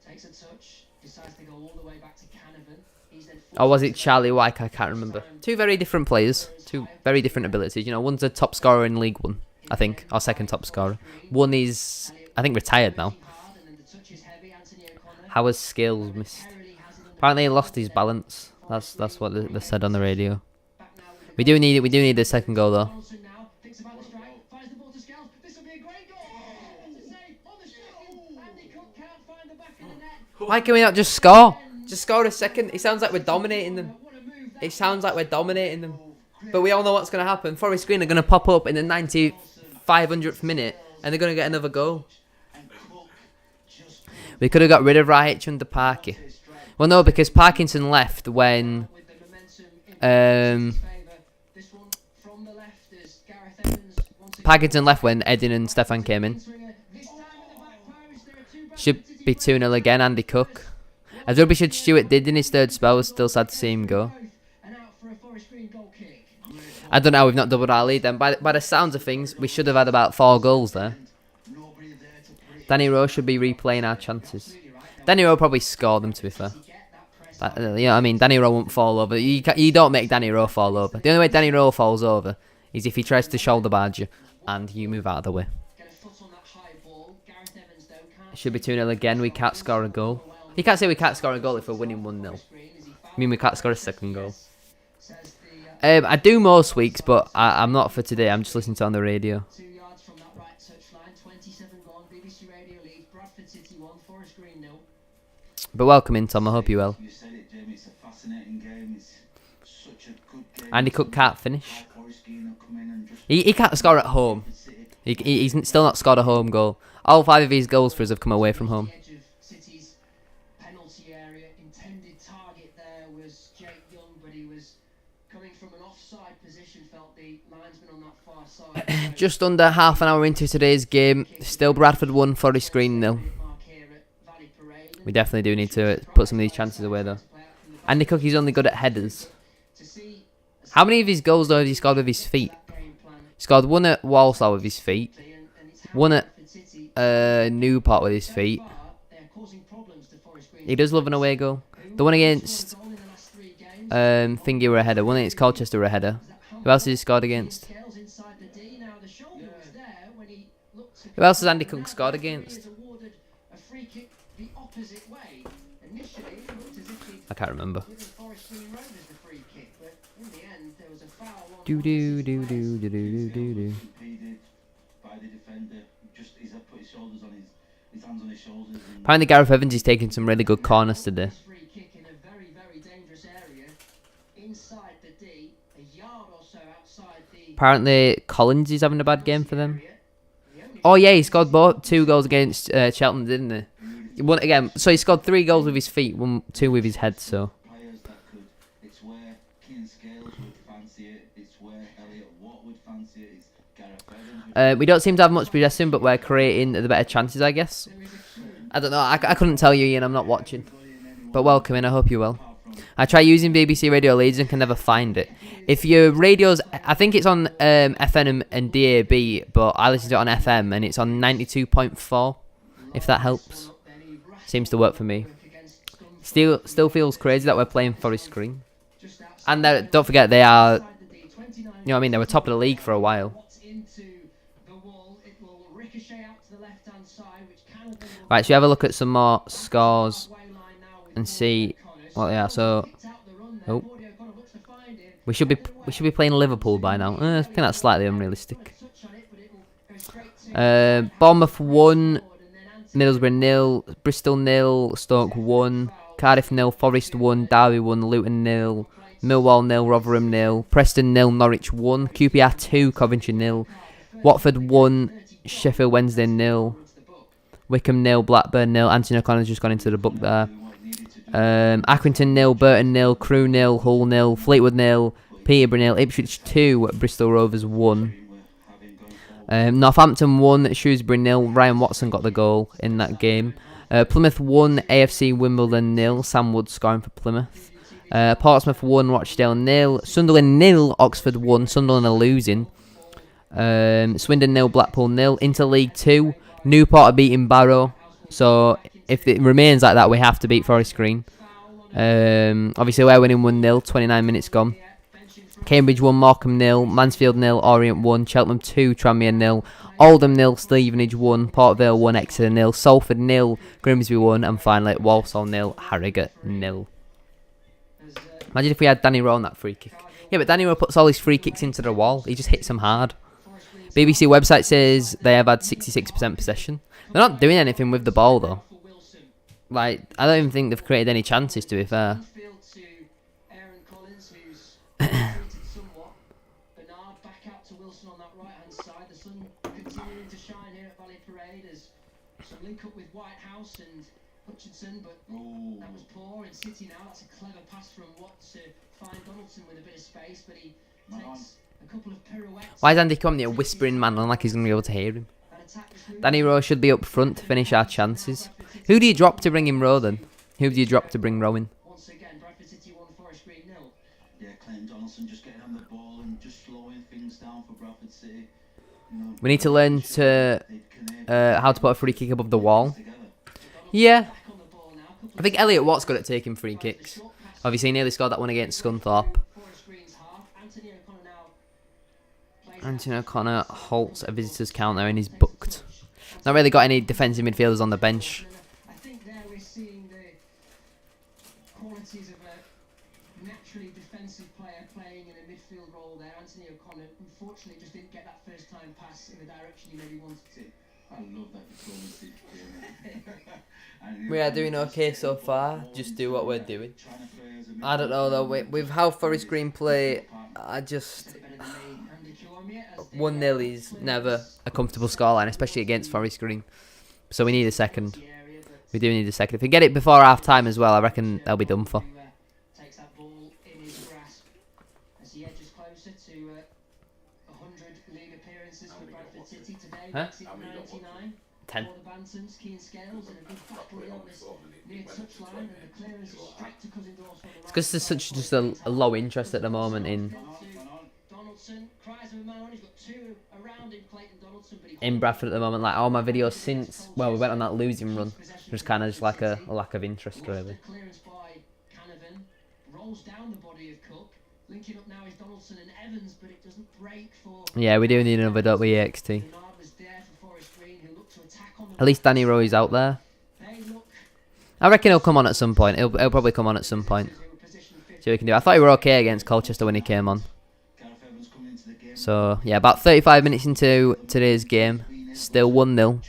Takes a touch, decides to go all the way back to Canavan. He's then Or was it Charlie Wyke? I can't remember. Two very different players. Two very different abilities. You know, one's a top scorer in League One, I think, or second top scorer. One is, I think, retired now. hard, and then the touch is heavy. Anthony O'Connor. Howard's skills missed. Terribly has it under Apparently he lost his balance. That's what they said on the radio. back now with the We do need it. We do need a second goal though. Donaldson now thinks about the strike, finds the ball to Scales. This will be a great goal. It's a save on the second. Andy Cook can't find the back of the net. Why can we not just score? Just score a second. It sounds like we're dominating them. What a move that It sounds like we're dominating them. But we all know what's going to happen. Forest Green are going to pop up in the 9500th minute and they're going to get another goal. We could have got rid of Rahic under Parky. Well, no, because Parkinson left when with the momentum in um favour. This one from the left is Gareth Evans once again. Parkinson left when Edding and Stefan came in. Swinger. This time at the back post. There are two Bradford Should City be 2-0 again. Andy Cook. As rubbish as Stewart did in his third spell, was still sad to see him go. and out for a Forest Green goal kick. I don't know how we've not doubled our lead then. By the sounds of things, we should have had about 4 goals there. Nobody there to put it. Danny Rowe should be replaying our chances. Danny Rowe probably scored them, to be fair. You know what I mean? Danny Rowe won't fall over. You don't make Danny Rowe fall over. The only way Danny Rowe falls over is if he tries to shoulder barge you and you move out of the way. Get a foot on that high ball. Gareth Evans though can't. It should be 2-0 again. We can't score a goal. You can't say we can't score a goal if we're winning 1-0. I mean, we can't score a second goal. Says the I do most weeks, but I'm not for today. I'm just listening to it on the radio. 2 yards from that right touchline. 27 gone. BBC Radio leads. Bradford City 1. Forest Green 0. But welcome in, Tom. I hope you well. You said it, Jamie. It's a fascinating game. It's such a good game. Andy Cook can't finish. Forest Green have come in and just He can't score at home. He's still not scored a home goal. All 5 of his goals for us have come away from home. The edge of City's penalty area. Intended target there was Jake Young, but he was coming from an offside position. Felt the linesman on that far side. Just under half an hour into today's game. Still Bradford 1, Forest Green 0. Mark here at Valley Parade. We definitely do need to put some of these chances away though. Andy Cook is only good at headers. To see How many of his goals though has he scored with his feet? that game plan. He scored one at Walsall with his feet. And it's One at Bradford City. Newport with his feet. Far, they're causing problems to Forest Green. He does love an away goal. The one against Goal in the last 3 games. Thingy were a header. One against Colchester were a header. Who else has he scored against? Scales inside the D. Now the shoulder was there when he looked to Who else has Andy Cook scored Referee against? has awarded a free kick the opposite way. Initially, it looked as if he'd I can't remember. given Forest Green Rovers the free kick, but in the end, there was a foul on Do do Forest's do press. do do do do do. impeded by the defender. Just he's put his shoulders on his hands on his shoulders. And Apparently Gareth Evans is taking some really good corners today. This free kick in a very, very dangerous area inside the D, a yard or so outside the Apparently Collins is having a bad game for them. area. The only Oh yeah, he scored 2 goals against Cheltenham, didn't he? One again. So he scored 3 goals with his feet, 2 with his head. So players that could. It's where Keane Scales would fancy it. It's where Elliot Watt would We don't seem to have much possession, but we're creating the better chances, I guess. I don't know. I couldn't tell you, Ian. I'm not watching. But welcome in. I hope you're well. I try using BBC Radio Leeds and can never find it. If your radio's... I think it's on FM and DAB, but I listen to it on FM, and it's on 92.4, if that helps. Seems to work for me. Still feels crazy that we're playing Forest Green. And don't forget, they are... You know what I mean? They were top of the league for a while. Right, so you have a look at some more scores and see what they are. So, oh, we should be playing Liverpool by now. I think that's slightly unrealistic. Bournemouth 1, Middlesbrough 0, Bristol 0, Stoke 1, Cardiff 0, Forest 1, Derby 1, Luton 0, Millwall 0, Rotherham 0, Preston 0, Norwich 1, QPR 2, Coventry 0, Watford 1, Sheffield Wednesday 0, Wickham 0, Blackburn 0. Anthony O'Connor's just gone into the book there. Accrington 0, Burton 0, Crewe 0, Hull 0, Fleetwood 0, Peterborough 0, Ipswich 2, Bristol Rovers 1. Northampton 1, Shrewsbury 0. Ryan Watson got the goal in that game. Plymouth 1, AFC Wimbledon 0. Sam Wood scoring for Plymouth. Portsmouth 1, Rochdale 0. Sunderland 0, Oxford 1. Sunderland are losing. Swindon 0, Blackpool 0. Interleague 2, Newport are beating Barrow. So if it remains like that, we have to beat Forest Green. Obviously, we're winning 1-0. 29 minutes gone. Cambridge 1, Morecambe 0. Mansfield 0, Orient 1. Cheltenham 2, Tranmere 0. Oldham 0, Stevenage 1. Port Vale 1, Exeter 0. Salford 0, Grimsby 1. And finally, Walsall 0, Harrogate 0. Imagine if we had Danny Rowe on that free kick. Yeah, but Danny Rowe puts all his free kicks into the wall. He just hits them hard. BBC website says they have had 66% possession. They're not doing anything with the ball, though. Like, I don't even think they've created any chances, to be fair. But that was poor in City now. That's a clever pass from Watt to find Donaldson with a bit of space, but he takes a couple of pirouettes. Why is Andy Comney a whispering man like he's going to be able to hear him? Danny Rowe should be up front to finish our chances. Who do you drop to bring in Rowe then? Who do you drop to bring Rowe in? Once again, Bradford City 1, Forest Green 0. Yeah, Clayton Donaldson just getting on the ball and just slowing things down for Bradford City. We need to learn to how to put a free kick above the wall. Yeah. I think Elliot Watt's good at taking free kicks. Obviously, he nearly scored that one against Scunthorpe. Anthony O'Connor halts a visitor's counter and he's booked. Not really got any defensive midfielders on the bench. I think there we're seeing the qualities of a naturally defensive player playing in a midfield role there. Anthony O'Connor unfortunately just didn't get that first time pass in the direction he maybe wanted to. I love that diplomacy. We are doing okay so far. Just do what we're doing. I don't know though. With how Forest Green play, I just 1-0 is never a comfortable scoreline, especially against Forest Green. So we need a second. We do need a second. If we get it before half time as well, I reckon they'll be done for. Takes that ball in his grasp as he edges closer to 100 league appearances for Bradford City today. Huh? Makes it 99. 10. For the Bantams, Keane Scales in a good battle on this near touchline, and the clearance is straight to Cousin Dawes for the It's because there's such just a low interest at the moment in Bradford at the moment. Like all my videos since we went on that losing run, just kind of just like a lack of interest really. Clearance by Canavan rolls down the body of Cook. Linking up now is Donaldson and Evans, but it doesn't break for. Yeah, we do need another, don't we, EXT? At least Danny Rowe is out there. I reckon he'll come on at some point. He'll probably come on at some point. See what he can do. I thought he were okay against Colchester when he came on. So, yeah, about 35 minutes into today's game. Still 1-0.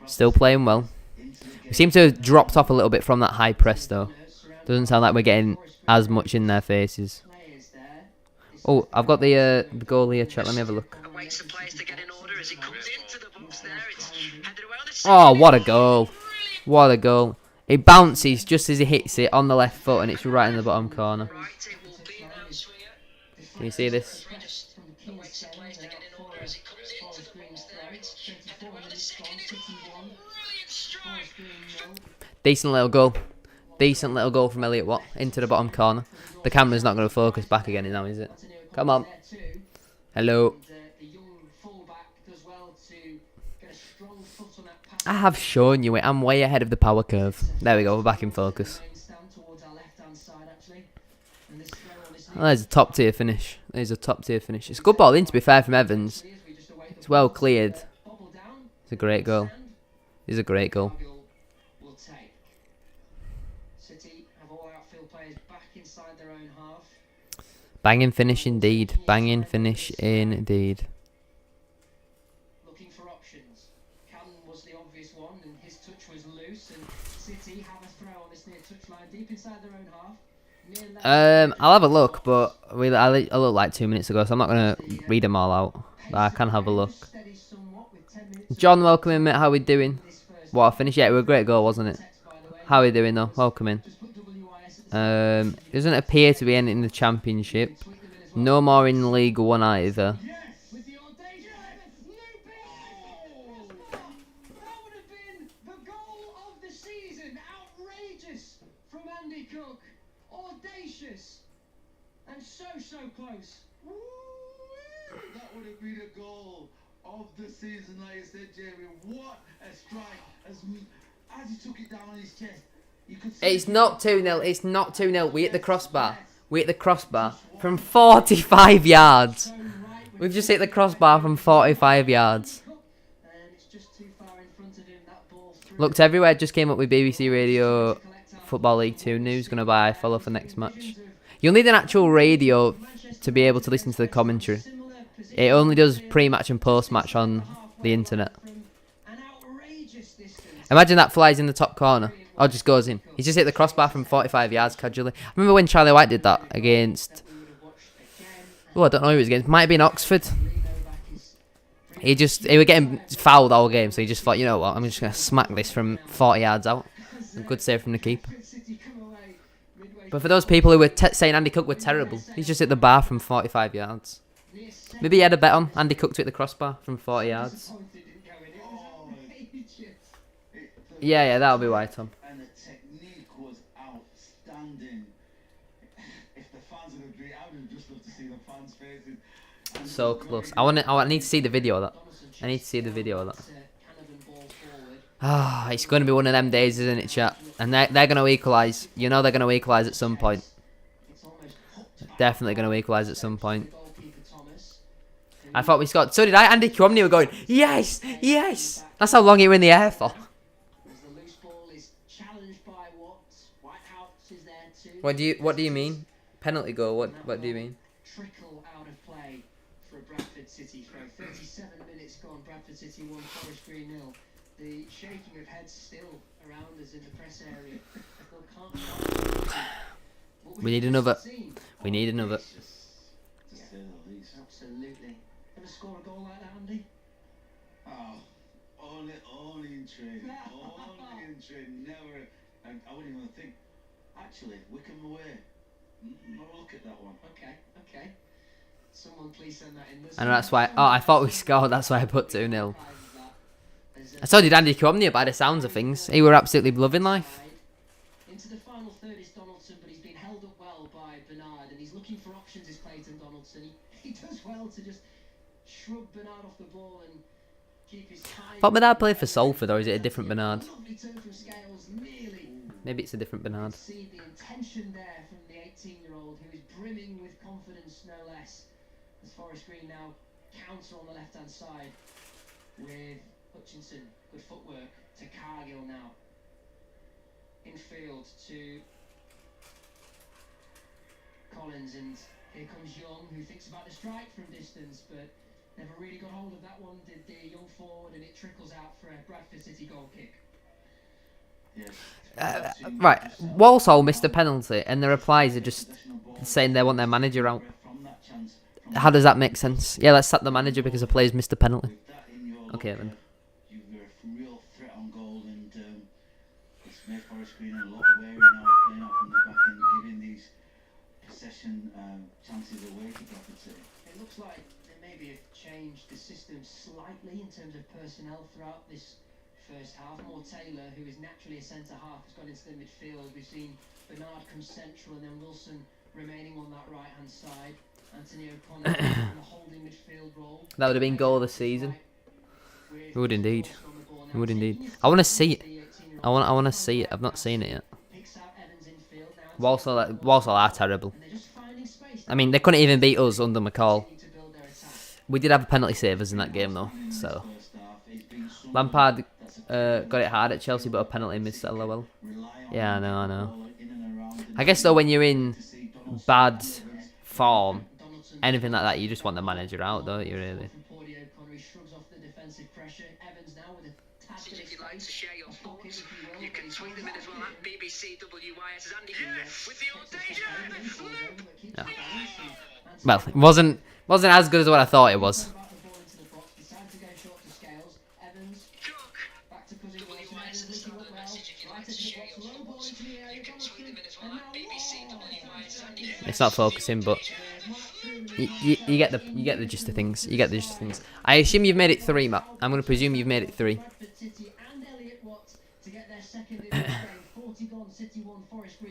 Still playing well. We seem to have dropped off a little bit from that high press, though. Doesn't sound like we're getting as much in their faces. Oh, I've got the goal here, chat. Let me have a look. Oh, what a goal. What a goal. It bounces just as he hits it on the left foot and it's right in the bottom corner. Can you see this? Decent little goal. Decent little goal from Elliot Watt into the bottom corner. The camera's not going to focus back again now, is it? Come on. Hello. I have shown you it. I'm way ahead of the power curve. There we go. We're back in focus. Oh, there's a top tier finish. There's a top tier finish. It's a good ball in, to be fair, from Evans. It's well cleared. It's a great goal. It's a great goal. Banging finish indeed. Banging finish indeed. Looking for options. Cannon was the obvious one, and his touch was loose. And City have a throw on this near touchline, deep inside their own half. I'll have a look, but I looked like 2 minutes ago, so I'm not gonna read them all out. But I can have a look. John, welcome in, mate. How we doing? What a finish! Yeah, it was a great goal, wasn't it? How we doing though? Welcome in. Doesn't appear to be anything in the Championship. No more in League One either. And so close. That would have been a goal of the season, like you said, Jamie. What a strike! As he took it down on his chest, you could see. It's not 2-0. It's not 2-0. We hit the crossbar. We hit the crossbar from 45 yards. We've just hit the crossbar from 45 yards. Looked everywhere. Just came up with BBC Radio Football League 2 news. Gonna buy a follow for next match. You'll need an actual radio to be able to listen to the commentary. It only does pre-match and post-match on the internet. Imagine that flies in the top corner. Or just goes in. He's just hit the crossbar from 45 yards casually. I remember when Charlie White did that against... Oh, I don't know who he was against. Might have been Oxford. He was getting fouled all game, so he just thought, you know what, I'm just going to smack this from 40 yards out. A good save from the keeper. But for those people who were saying Andy Cook were terrible, he's just hit the bar from 45 yards. Maybe he had a bet on Andy Cook to hit the crossbar from 40 yards. Yeah, that'll be why, Tom. And the technique was outstanding. If the fans would agree, I would just love to see the fans' faces. So close. I need to see the video of that. I need to see the video of that. Ah, it's going to be one of them days, isn't it, chat? And they're going to equalise. You know they're going to equalise at some point. Definitely going to equalise at some point. I thought we scored. So did I. Andy Cromney were going, yes, yes. That's how long he were in the air for. What do you mean? Penalty goal. What do you mean? Trickle out of play for a Bradford City throw. 37 minutes gone. Bradford City 1, Forest Green 0. The shaking of heads still around us in the press area. We need another. We need another. Absolutely. Ever score a goal like that, Andy? Oh, only in trade. Only in trade. Never. And I wouldn't even think. Actually, Wickham away. Look at that one. Okay. Someone please send that in. I know that's why. Oh, I thought we scored. That's why I put 2-0. I saw did Andy Cromney by the sounds of things. He were absolutely loving life. Into the final third is Donaldson, but he's been held up well by Bernard, and he's looking for options. Is Clayton Donaldson? He does well to just shrug Bernard off the ball and keep his time. Thought Bernard played for Salford, or is it a different Bernard? Maybe it's a different Bernard. See the intention there from the 18-year-old who is brimming with confidence, no less. As Forest Green now counter on the left-hand side with Hutchinson. Good footwork to Cargill now. Infield to Collins, and here comes Young, who thinks about the strike from distance, but never really got hold of that one, did the young forward, and it trickles out for a Bradford City goal kick. Right, Walsall missed a penalty, and the replies are just saying they want their manager out. How does that make sense? Yeah, let's sack the manager because the players missed a penalty. Okay, then. You're a real threat on goal, and it's made Forest Green a lot wary now, playing out from the back and giving these possession chances away to Bradford City. It looks like they maybe have changed the system slightly in terms of personnel throughout this first half. More Taylor, who is naturally a centre half, has gone into the midfield. We've seen Bernard come central and then Wilson remaining on that right hand side. Anthony O'Connor in the holding midfield role. That would have been goal of the season. It would indeed. It would indeed. I want to see it. I want to see it. I've not seen it yet. Walsall are terrible. I mean, they couldn't even beat us under McCall. We did have a penalty savers in that game though, so Lampard got it hard at Chelsea, but a penalty missed. LOL. Yeah, I know. I guess though, when you're in bad form, anything like that, you just want the manager out, don't you? Really. If you'd like to share your thoughts, you can tweet them in as well at BBCWYS Andy with the audacious. Yeah. Well, it wasn't as good as what I thought it was. WYS at the start of the message. If you'd like to share your thoughts, you can tweet them in as well at BBCWYS Andy. It's not focusing, but you get the gist of things. You get the gist of things. I assume you've made it 3, Matt. I'm going to presume you've made it 3.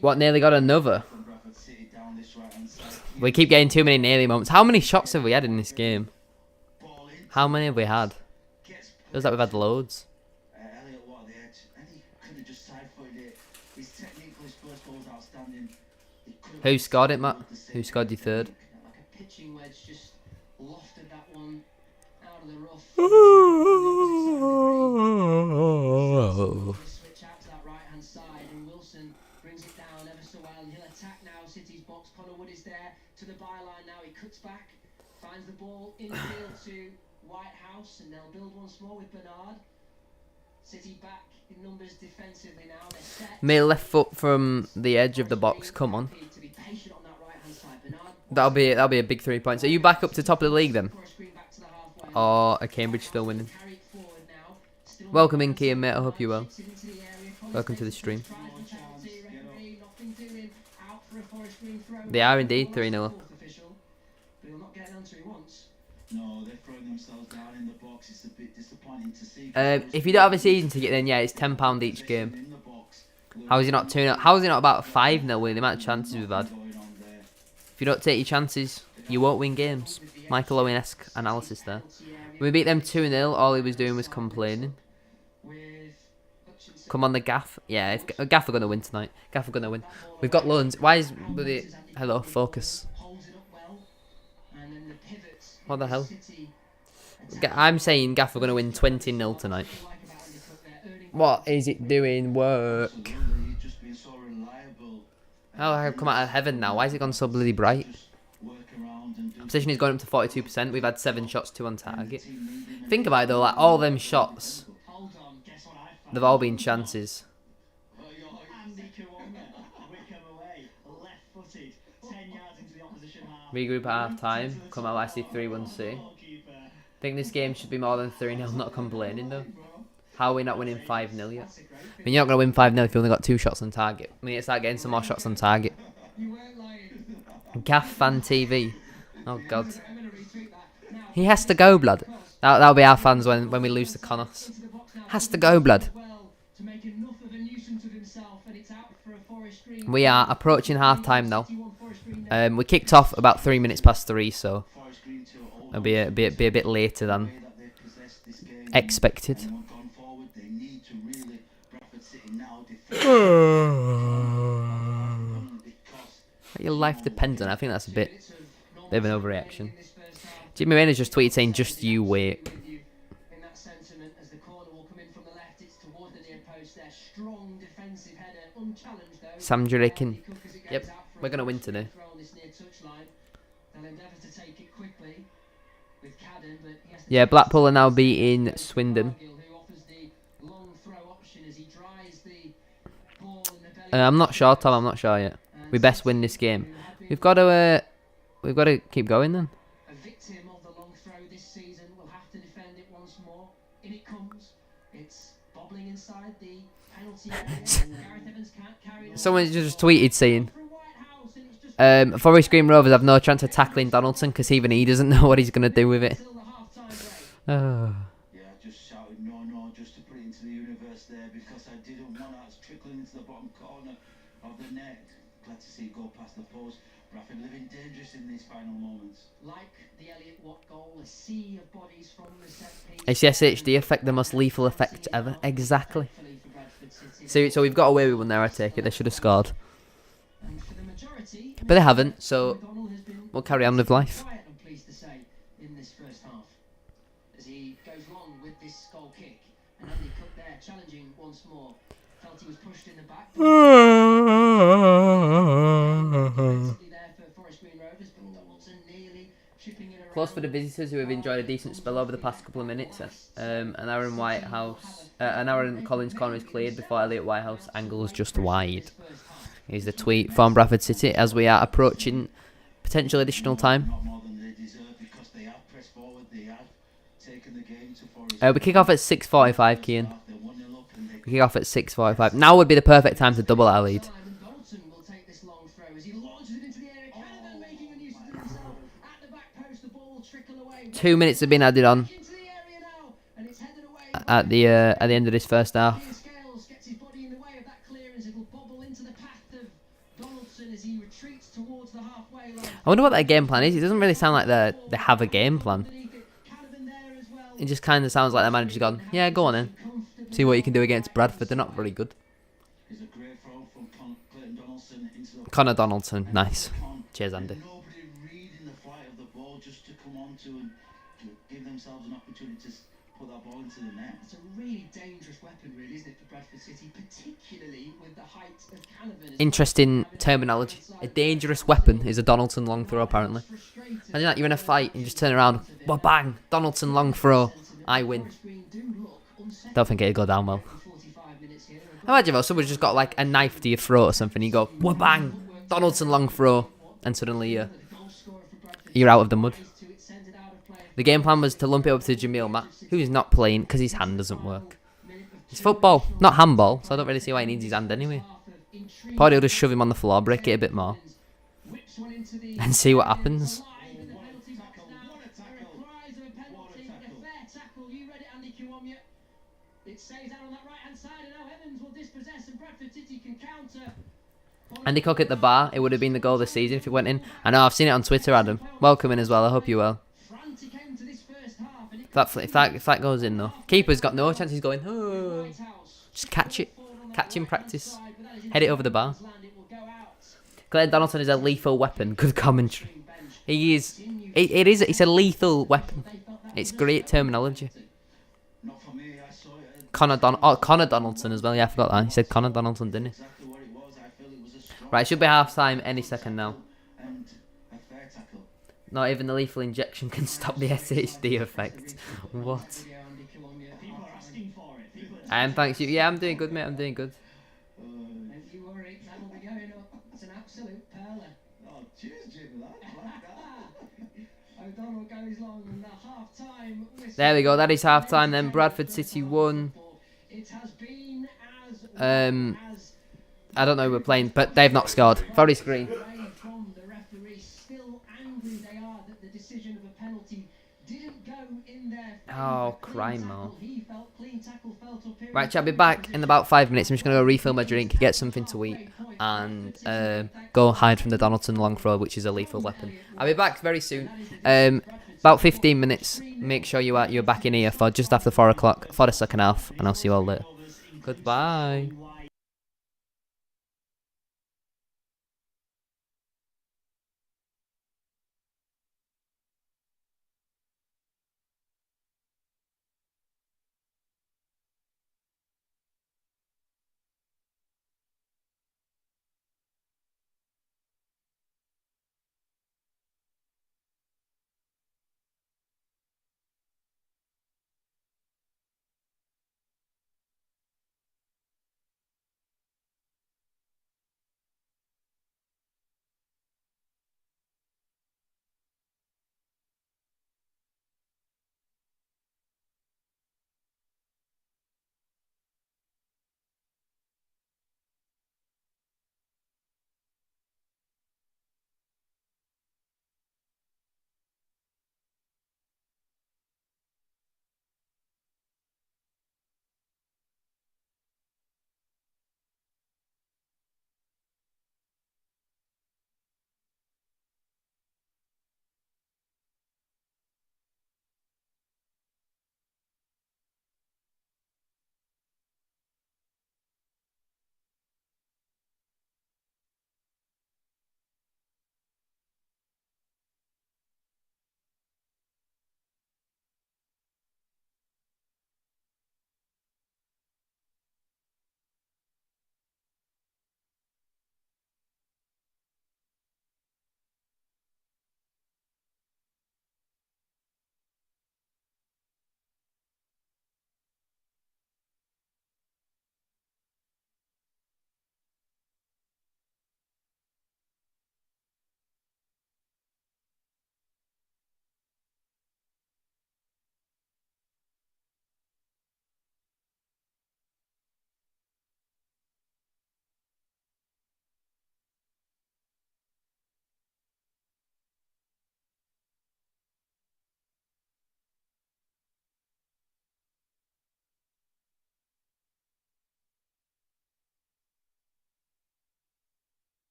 What, nearly got another? We keep getting too many nearly moments. How many shots have we had in this game? How many have we had? Feels like we've had loads. Elliot Watt at the edge, and he could have just side-footed it. His technique for his first goal was outstanding. Who scored it, Matt? Who scored your third? Like a pitching wedge, just lofted that one out of the rough. Switch out to that right-hand side, and Wilson brings it down ever so well, and he'll attack now. City's box. Connor Wood is there to the byline now. He cuts back, finds the ball infield to Whitehouse, and they'll build once more with Bernard. City back in numbers defensively now. They're set. May left foot from the edge of the box. Come on. To be patient on that right-hand side. Bernard. That'll be a big 3 points. Are you back up to top of the league then? Or are Cambridge still winning? Welcome in, Kian, mate. I hope you're well. Welcome to the stream. They are indeed 3-0 up. No, they're throwing themselves down in the box. It's a bit disappointing to see. If you don't have a season ticket, then yeah, it's £10 each game. How is it not 2-0? How is it not about 5-0 with the amount of chances we've had? If you don't take your chances, you won't win games. Michael Owen-esque analysis there. When we beat them 2-0, all he was doing was complaining. Come on, the Gaff. Yeah, if Gaff are going to win tonight. Gaff are going to win. We've got loans. Why is bloody... Hello, focus. What the hell? I'm saying Gaff are going to win 20-0 tonight. What is it doing? Work. Oh, I've come out of heaven now. Why has it gone so bloody bright? Position is going up to 42%. We've had 7 shots, 2 on target. Think about it though, like all them shots, they've all been chances. Regroup at half time. Come out, I see 3-1 C. Think this game should be more than 3-0. Not complaining though. How are we not winning 5-0 yet? I mean, you're not going to win 5-0 if you only got 2 shots on target. I mean, it's like getting some more shots on target. Gaff fan TV. Oh god. He has to go, blood. That'll be our fans when we lose to Connors. Has to go, blood. We are approaching half time now. We kicked off about 3 minutes past 3, so it'll be a bit later than expected. Your life depends on it. I think that's a bit of an overreaction. Jimmy Rayner's just tweeted saying, "Just you wait." Sam Jurikin. Yep, we're gonna win today. Yeah, Blackpool are now beating Swindon. I'm not sure, Tom. I'm not sure yet. We best win this game. We've got to keep going then. A victim of the long throw this season will have to defend it once more. In it comes. It's bobbling inside the penalty area. Gareth Evans can't carry it. Someone just tweeted saying, Forest Green Rovers have no chance of tackling Donaldson because even he doesn't know what he's going to do with it. Till the half-time break. Oh. Yeah, I just shouted no, just to put it into the universe there because I didn't want that trickling into the bottom corner of the net. Glad to see it go past the post. Bradford living dangerous in these final moments. Like the Elliott Watt goal, a sea of bodies from the set piece. It's the SHD effect, the most lethal effect ever. Exactly. So we've got away with one there, I take it. They should have scored. And for the majority, But they haven't, so O'Donnell has been we'll carry on with life. quiet, I'm pleased to say, in this first half. As he goes long with this goal kick. And Andy Cook there, challenging once more. Felt he was pushed in the back. Defensively there for Forest Green Rovers, but Donaldson nearly chipping it around. Close for the visitors who have enjoyed a decent spell over the past couple of minutes. An hour in Collins Corner is cleared before Elliott Whitehouse angles just wide. Here's the tweet from Bradford City as we are approaching potential additional time. Not more than they deserve because they have pressed forward, they have taken the game to Forest. We kick off at 6:45, Kian. They're 1-0 up and they We kick off at 6:45. Now would be the perfect time to double our lead. Donaldson will take this long throw as he launches it into the area. Canavan making a nuisance of himself. At the back post, the ball will trickle away. 2 minutes have been added on Into the area now, and it's headed away. at the end of this first half. Ian Scales gets his body in the way of that clearance. It'll bobble into the path of Donaldson as he retreats towards the halfway line. I wonder what their game plan is. It doesn't really sound like they have a game plan. Underneath it, Canavan there as well. It just kind of sounds like their manager's gone, yeah, go on then. See what you can do against Bradford. They're not very good. There's a great throw from Clayton Donaldson into the Connor Donaldson, nice. con. Cheers, Andy. Nobody reading the flight of the ball just to come on to and to give themselves an opportunity to put that ball into the net. It's a really dangerous weapon, really, isn't it, for Bradford City, particularly with the height of Canavan. Interesting terminology. A dangerous weapon is a Donaldson long throw, apparently. Imagine that you're in a fight and you just turn around, well, bang, Donaldson long throw, I win. Don't think it'd go down well. Imagine though, someone's just got like a knife to your throat or something, you go, well, bang, Donaldson long throw, and suddenly you're out of the mud. The game plan was to lump it up to Jamil Matt, who's not playing because his hand doesn't work. It's football, not handball, so I don't really see why he needs his hand anyway. Probably will just shove him on the floor, break it a bit more, and see what happens. Andy Cook at the bar, it would have been the goal this season if it went in. I know, I've seen it on Twitter, Adam. Welcome in as well, I hope you will. If that goes in though. Keeper's got no chance, he's going, oh. Just catch it. Catch in practice. Head it over the bar. Claire Donaldson is a lethal weapon. Good commentary. He is. It's a lethal weapon. It's great terminology. Not for me, I saw it. Connor Donaldson as well. Yeah, I forgot that. He said Connor Donaldson, didn't he? Exactly what it was. I feel it was a strong Right, it should be half time any second now. and a fair tackle. Not even the lethal injection can stop the SHD effect. What? People are asking for it. I am, thanks you. Yeah, I'm doing good, mate. I'm doing good. Don't you worry, that'll be going up. It's an absolute perler. Oh, cheers, Jim. I like that. O'Donnell goes long in the half-time whistle. There we go. That is half time. Then Bradford City won. It has been as I don't know who we're playing, but they've not scored. Forest Green. away from the referee. Still angry they are that the decision of a penalty didn't go in their favour. Oh, Clean crime, tackle, Mo. he felt, clean tackle felt up here. Right, I'll be back in about 5 minutes. I'm just going to go refill my drink, get something to eat, and go hide from the Donaldson long throw, which is a lethal weapon. I'll be back very soon. About 15 minutes. Make sure you're back in here for just after 4 o'clock for the second half, and I'll see you all later. Goodbye.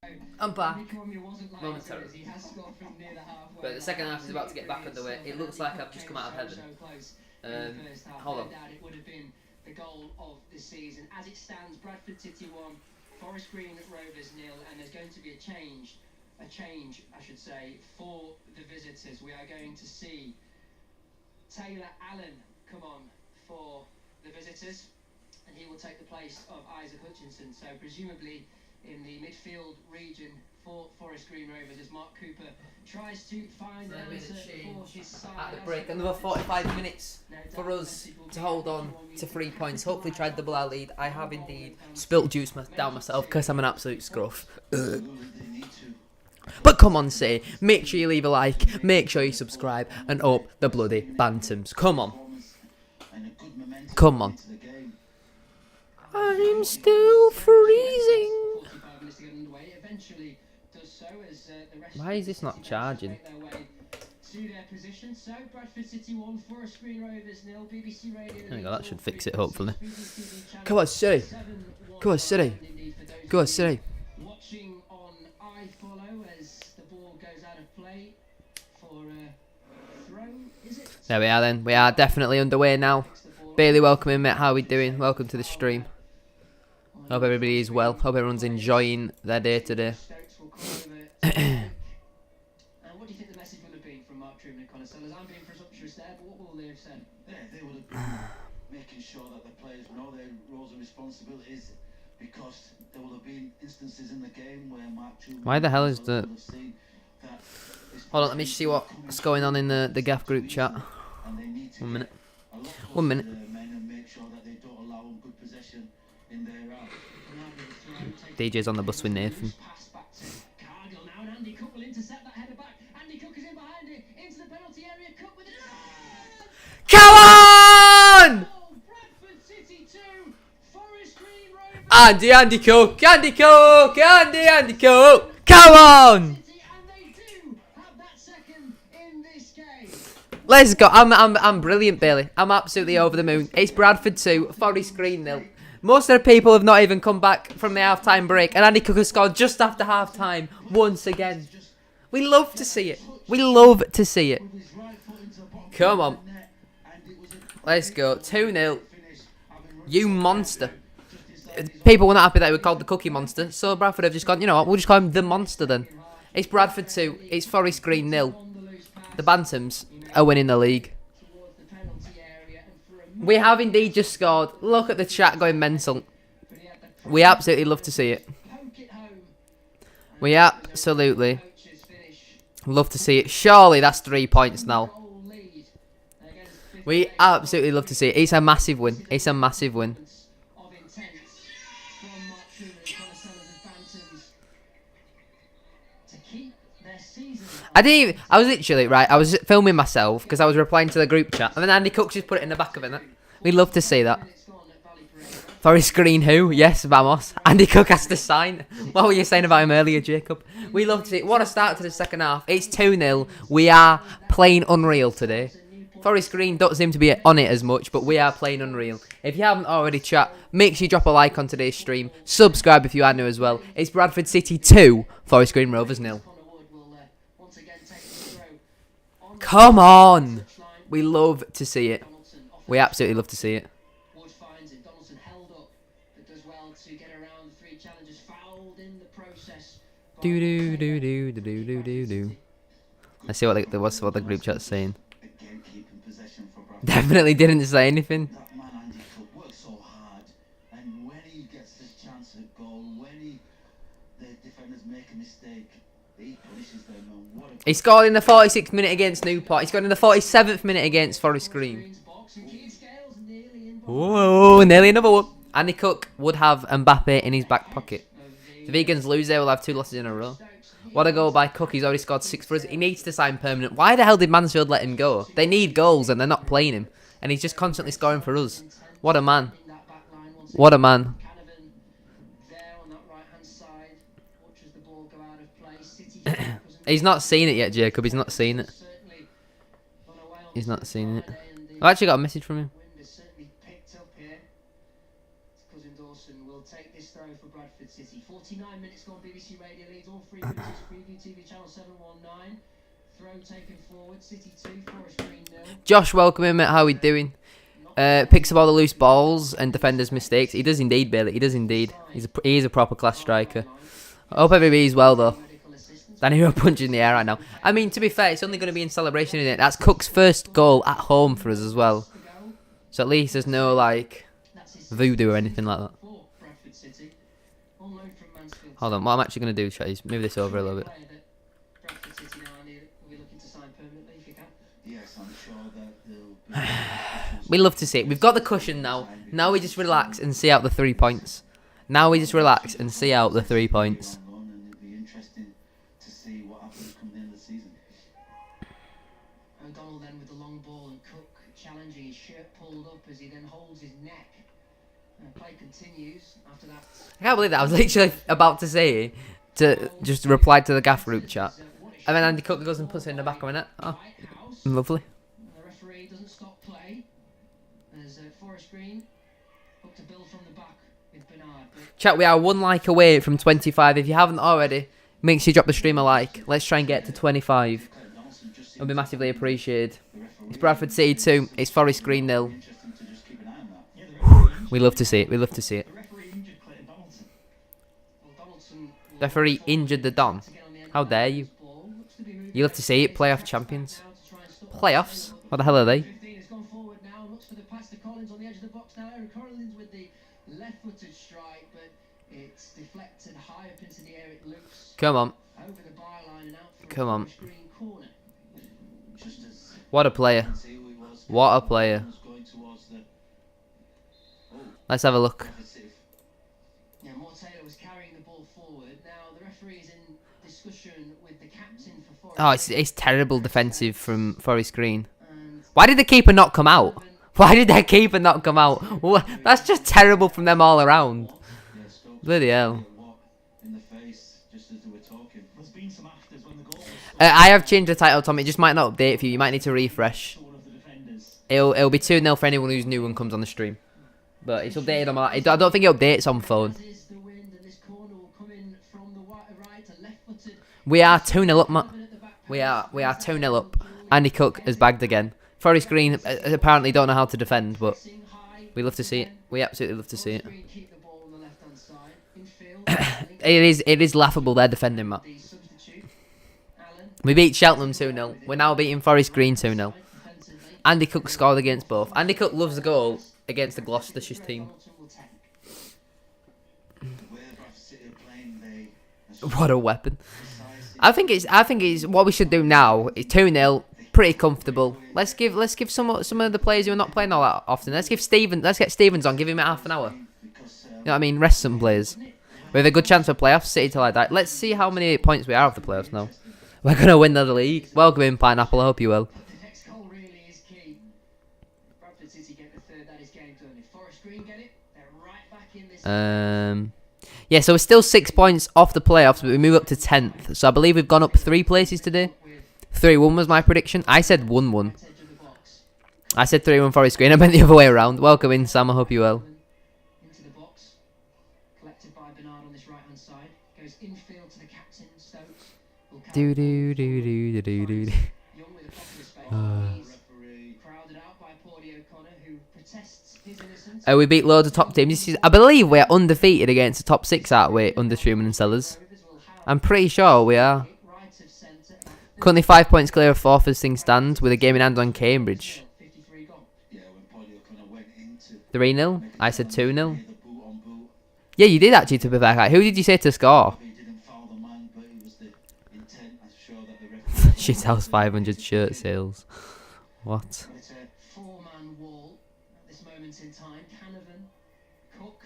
I'm back. Momentarily. Momentarily. But the second half is about to get back underway. It looks like I've just come out of heaven. Hold on. It would have been the goal of the season. As it stands, Bradford City 1, Forest Green Rovers 0, and there's going to be a change, I should say, for the visitors. We are going to see Taylor Allen come on for the visitors, and he will take the place of Isaac Hutchinson. So presumably in the midfield region for Forest Green Rovers, as Mark Cooper tries to find an answer for his side. At the break, another 45 minutes for us to hold on to 3 points. Hopefully try to double our lead. I have indeed spilt juice down myself because I'm an absolute scruff. But come on, say, make sure you leave a like, make sure you subscribe, and up the bloody bantams. Come on. Come on. I'm still freezing. Why is this not charging? There we go, that should fix it, hopefully. Come on, City. Come on, City. Go on, City. Watching on iFollow as the ball goes out of play for a throw, is it? There we are then. We are definitely underway now. Bailey, welcome in, mate. How are we doing? Welcome to the stream. Hope everybody is well. Hope everyone's enjoying their day today. What do you think the message would have been from Mark Truman and Connor Sellers? I'm being presumptuous there, but what will they have said? Yeah, they would have been making sure that the players know their roles and responsibilities, because there will have been instances in the game where Mark Truman... Why the hell is the... Hold on, let me see what's going on in the Gaff group chat. 1 minute. 1 minute. DJ's on the bus with Nathan. Come on! Andy Cook! Andy Cook! Andy Cook! Come on! Let's go. I'm brilliant, Bailey. I'm absolutely over the moon. It's Bradford 2, Forest Green 0. Most of the people have not even come back from the half-time break, and Andy Cook has scored just after half-time once again. We love to see it. We love to see it. Come on. Let's go. 2-0. You monster. People were not happy that he was called the Cookie Monster, so Bradford have just gone, you know what, we'll just call him the Monster then. It's Bradford 2. It's Forest Green 0. The Bantams are winning the league. We have indeed just scored. Look at the chat going mental. We absolutely love to see it. We absolutely love to see it. Surely that's 3 points now. We absolutely love to see it. It's a massive win. It's a massive win. I was literally, right, I was filming myself because I was replying to the group chat, and then Andy Cook just put it in the back of it. We love to see that. Forest Green who? Yes, vamos. Andy Cook has to sign. What were you saying about him earlier, Jacob? We love to see it. What a start to the second half. It's 2-0. We are playing unreal today. Forest Green don't seem to be on it as much, but we are playing unreal. If you haven't already, chat, make sure you drop a like on today's stream. Subscribe if you are new as well. It's Bradford City 2, Forest Green Rovers 0. Come on! We love to see it. We absolutely love to see it. Do do do do do do do do do. Let's see what the group chat's saying. Definitely didn't say anything. That man Andy Cook works so hard, and when he gets the chance at goal, when the defenders make a mistake, he punishes them. He scored in the 46th minute against Newport. He scored in the 47th minute against Forest Green. Whoa, nearly another one. Andy Cook would have Mbappe in his back pocket. If the Vegans lose, they will have 2 losses in a row. What a goal by Cook. He's already scored 6 for us. He needs to sign permanent. Why the hell did Mansfield let him go? They need goals and they're not playing him. And he's just constantly scoring for us. What a man. What a man. He's not seen it yet, Jacob. He's not seen it. He's not seen it. I actually got a message from him. throw for Bradford City. 49 minutes gone, BBC Radio leads all three minutes. Preview TV channel 719. Throw taken forward. City 2, Forest Green 0. Josh, welcome in, mate. How are we doing? Picks up all the loose balls and defenders' mistakes. He does indeed, Bailey. He does indeed. He is a proper class striker. I hope everybody's well, though. Danny punching in the air right now. I mean, to be fair, it's only going to be in celebration, isn't it? That's Cook's first goal at home for us as well. So at least there's no, like, voodoo or anything like that. Hold on, what I'm actually going to do, chat, is move this over a little bit. We love to see it. We've got the cushion now. Now we just relax and see out the 3 points. Now we just relax and see out the 3 points. O'Donnell then with the long ball and Cook challenging, his shirt pulled up as he then holds his neck. Play continues after that. I can't believe that. I was literally about to say to just reply to the Gaff group chat. And then Andy Cook goes and puts it in the back of my net. Oh, lovely. The referee doesn't stop play as Forest Green up to build from the back with Bernard. Chat, we are 1 like away from 25. If you haven't already, make sure you drop the stream a like. Let's try and get to 25. It'll be massively appreciated. It's Bradford City 2. It's Forest Green 0. We love to see it. We love to see it. Referee injured the Don. How dare you? You love to see it. Playoff champions. Playoffs? What the hell are they? Come on. Come on. What a player. What a player. Let's have a look. Yeah, Mortaylor was carrying the ball forward. Now the referee is in discussion with the captain for Forest. Oh, it's terrible defensive from Forest Green. Why did the keeper not come out? Why did their keeper not come out? That's just terrible from them all around. Bloody hell. I have changed the title, Tom. It just might not update for you. You might need to refresh. It'll be 2-0 for anyone who's new and comes on the stream. But it's updated on my... I don't think it updates on phone. We are 2-0 up, Matt. We are 2-0 up. Andy Cook has bagged again. Forest Green apparently don't know how to defend, but we love to see it. We absolutely love to see it. It is laughable they're defending, Matt. We beat Cheltenham 2-0. We're now beating Forest Green 2-0. Andy Cook scored against both. Andy Cook loves the goal against the Gloucestershire team. What a weapon. I think it's what we should do now. It's 2-0, pretty comfortable. Let's give some of the players who are not playing all that often. Let's get Stevens on, give him half an hour. You know what I mean? Rest some players. We have a good chance for playoffs, City till I die. Let's see how many points we are of the playoffs now. We're gonna win the league. Welcome in, Pineapple, I hope you will. Yeah, so we're still 6 points off the playoffs, but we move up to 10th. So I believe we've gone up 3 places today. 3-1 was my prediction. I said 1-1. I said 3-1 Forest Green. I meant the other way around. Welcome in, Sam. I hope you will. Into the box, collected by Bernard on this right-hand side. Goes infield to the captain, Stokes. Do do do do do do do. Young with a popular space. Crowded out by Paulie O'Connor, who protests his innocence. We beat loads of top teams. I believe we're undefeated against the top 6, aren't we? Under Truman and Sellers. I'm pretty sure we are. Currently 5 points clear of 4th as things stand, with a game in hand on Cambridge. 3-0. I said 2-0. Yeah, you did actually, to be fair. Who did you say to score? Shit house 500 shirt sales. What? It's a 4-man wall at this moment in time. Canavan, Cook,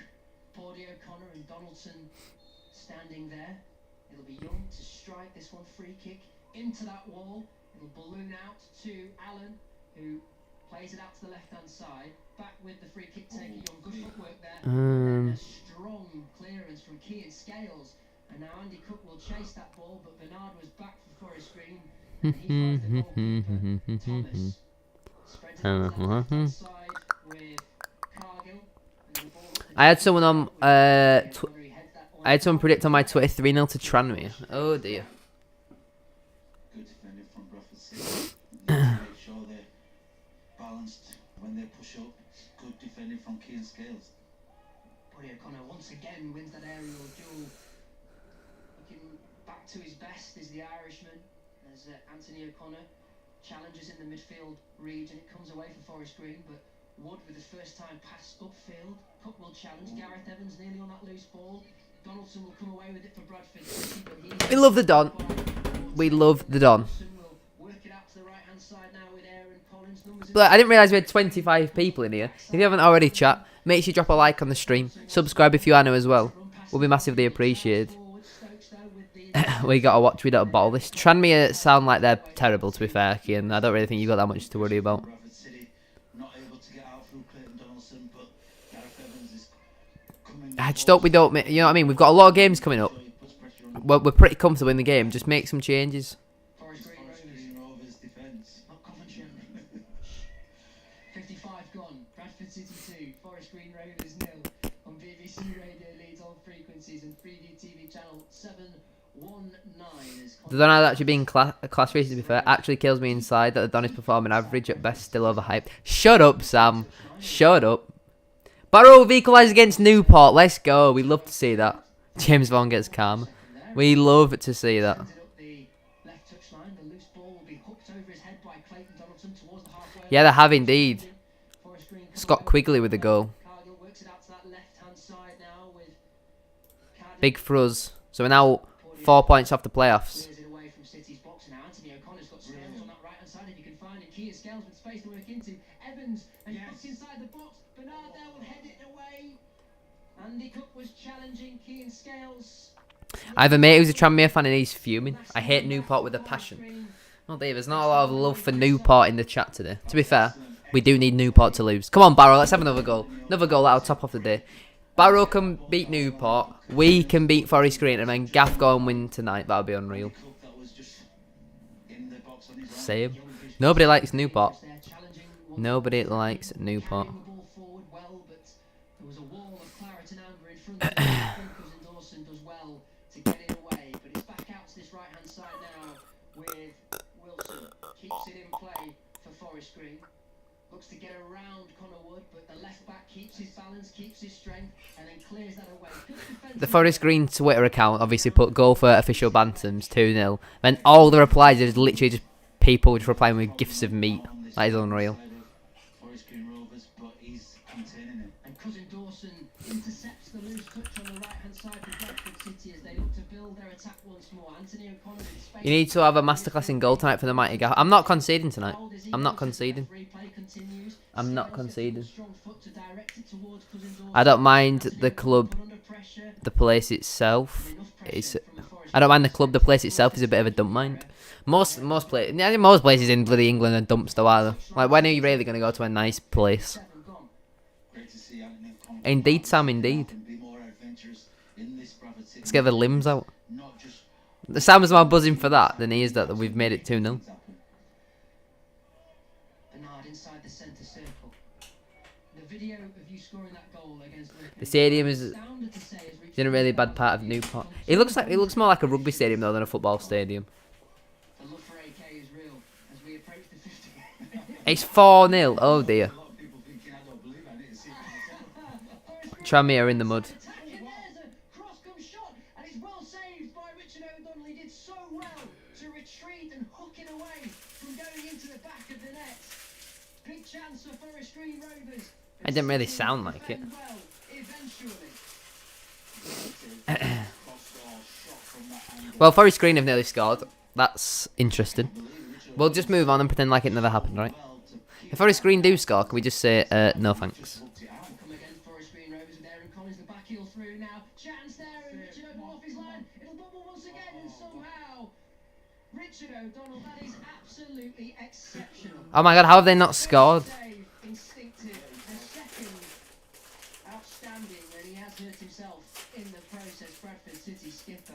Paulie O'Connor and Donaldson standing there. It'll be Young to strike this one. Free kick into that wall. It'll balloon out to Allen, who plays it out to the left-hand side. Back with the free kick taker. Young, good footwork there. And a strong clearance from Kean Scales. And now Andy Cook will chase that ball, but Bernard was back for Forest Green. And he finds the goalkeeper, Thomas. Spreads it on the left-hand side with Cargill. And the ball I had someone on I had someone predict on my Twitter 3-0 to Tranmere. Oh dear. Good defending from Bradford City. They need to make sure they're balanced when they push up. Good defending from Keane Scales. Buddy O'Connor once again wins that aerial duel. Looking back to his best is the Irishman as Anthony O'Connor challenges in the midfield region. It comes away for Forest Green, but Wood with his first time pass upfield. Cook will challenge. Gareth Evans nearly on that loose ball. Donaldson will come away with it for Bradford City, but We love the Don. We love the Don. will work it out to the right hand side now with Aaron Collins. Numbers in But I didn't realise we had 25 people in here. If you haven't already, chat, make sure you drop a like on the stream. Subscribe if you are new as well. Will be massively appreciated. forward. Stokes though with the We gotta watch. We don't bottle this. Tranmere sound like they're terrible, to be fair, Kian. I don't really think you got that much to worry about. Bradford City not able to get out through Clayton Donaldson, but Gareth Evans is coming. I just hope we don't. You know what I mean? We've got a lot of games coming up. He puts pressure on We're pretty comfortable in the game. Just make some changes. Forest Green Forest Rovers. Green Rovers defence. Not Coventry. 55 gone. Bradford City 2. Forest Green Rovers 0. On BBC Radio Leeds all frequencies and Freeview TV channel 719. The Don has actually been class rated, to be fair. Actually kills me inside that the Don is performing average at best, still overhyped. Shut up, Sam. Shut up. Barrow equalised against Newport. Let's go. We love to see that. James Vaughan gets calm. We love to see that. Ended up the left touchline. The loose ball will be hooked over his head by Clayton Donaldson towards the halfway. Yeah, they have indeed. Forest Green come Scott away Quigley with with the goal. Cargill works it out to that left-hand side now with Cardiff. Big for us. So we're now 4 points off the playoffs. Clears it away from City's box now. Anthony O'Connor's got Scales on that right-hand side if you can find it. Keir Scales with space to work into. Evans and puts inside the box. Bernard there will head it away. Andy Cook was challenging Keir Scales. I have a mate who's a Tranmere fan and he's fuming. I hate Newport with a passion. Oh, Dave, there's not a lot of love for Newport in the chat today. To be fair, we do need Newport to lose. Come on, Barrow, let's have another goal. Another goal that'll top off the day. Barrow can beat Newport. We can beat Forest Green and then Gaff go and win tonight. That'll be unreal. Cook that was just in the box on his right. Same. Nobody likes Newport. Nobody likes Newport. The ball forward well, but there was a wall of claret and amber in front of him. Cousin Dawson does well to get it away, but it's back out to this right-hand side now with Wilson. Keeps it in play for Forest Green. Looks to get around Connor Wood, but the left back keeps his balance, keeps his strength, and then clears that away. Good defense. The Forest Green Twitter account obviously put goal for official bantams 2-0. Then all the replies are just literally just people just replying with gifs of meat. That is unreal. Forest Green Rovers, but he's containing it. And Cousin Dawson intercepts the loose touch on the right-hand side for Bradford City as they look to build their attack once more. Anthony O'Connor in space. You need to have a masterclass in goal tonight for the mighty Gaff. I'm not conceding tonight. I'm not conceding. I'm not conceding. I don't mind the club, the place itself. I don't mind the club, the place itself is a bit of a dump mind. Most places in bloody England are dumps though, are they? Like, when are you really going to go to a nice place? Great to see Anthony O'Connor. Indeed, Sam, indeed. Can be more adventurous in this Bradford City. Let's get the limbs out. Not just The Sam's more buzzing for that than he is that we've made it 2-0. Bernard inside the centre circle. The video of you scoring that goal against The stadium is in a really bad part of Newport. It looks more like a rugby stadium though than a football stadium. The love for AK is real as we approach the 50. It's 4-0. Oh dear. a lot of people thinking I don't believe I need to see it myself. Tranmere are in the mud. Attacking, there's a cross come shot and it's well saved by Richard O'Donnell. He did so well to retreat and hook it away from going into the back of the net. Big chance for Forest Green Rovers. It didn't really sound like it. Well, eventually. Well, Forest Green have nearly scored. That's interesting. We'll just move on and pretend like it never happened, right? If Forest Green do score, can we just say no thanks? Come again, Forest Green Rovers with Aaron Collins, the back heel through now. Chance there, and Richard O'Donnell off his line. It'll bubble once again, and somehow Richard O'Donnell, that is absolutely exceptional. Oh my god, how have they not scored? Save, instinctive, the second outstanding, and he has hurt himself in the process. Bradford City skipper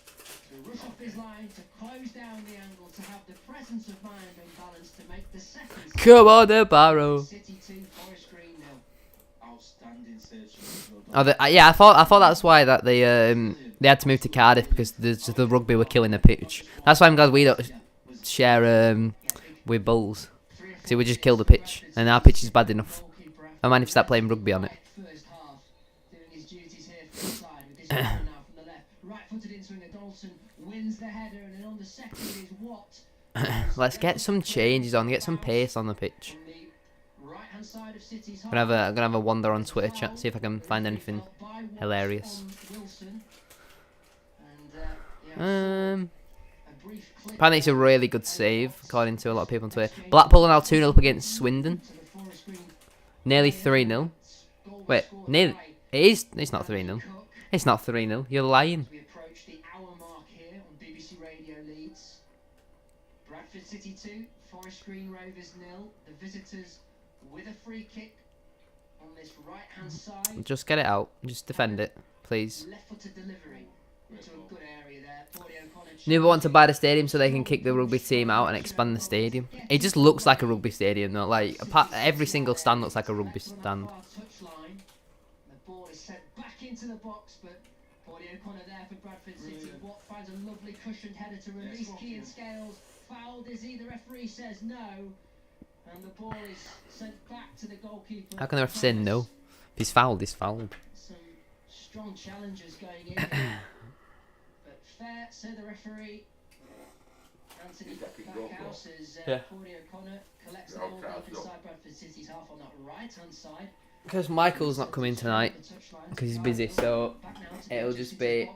to rush off his line, to close down the angle, to have the presence of mind and balance to make the second. Come on, the Barrow. City 2, Forest Green 0. I Outstanding saves from Oh, yeah, I thought that's why that they had to move to Cardiff because the rugby were killing the pitch. That's why I'm glad we don't share with Bulls, because it would just kill the pitch, and our pitch is bad enough. I might have to start playing rugby on it. First half, doing his duties here for the side with this now from the left. Right-footed in-swinger Dalton wins the header, and then on the second is Watt. Let's get some changes on, get some pace on the pitch. On the right-hand side of City's half. I'm gonna have a wander on Twitter chat, see if I can find anything hilarious. Apparently it's a really good save, according to a lot of people on Twitter. Blackpool are now 2-0 up against Swindon. Nearly 3-0. Wait, nearly. It's not 3-0. It's not 3-0. You're lying. We approach the hour mark here on BBC Radio Leeds. Bradford City 2, Forest Green Rovers 0. The visitors with a free kick on this right-hand side. Just get it out. Just defend it, please. Left-footed delivery into a good area there. Never want to buy the stadium so they can kick the rugby team out and expand the stadium. It just looks like a rugby stadium, though. Like every single stand looks like a rugby stand. The ball is sent back into the box, but Claudio O'Connor there for Bradford City. Watt finds a lovely cushioned header to release Key and Scales. Fouled is he? The referee says no, and the ball is sent back to the goalkeeper. How can the ref say no? If he's fouled, he's fouled. Some strong challenges going in here. But fair, so the referee. Anthony Backhouse is Claudio O'Connor collects the ball deep inside Bradford City's half on that right-hand side. Because Michael's not coming tonight, because he's busy, so it'll just be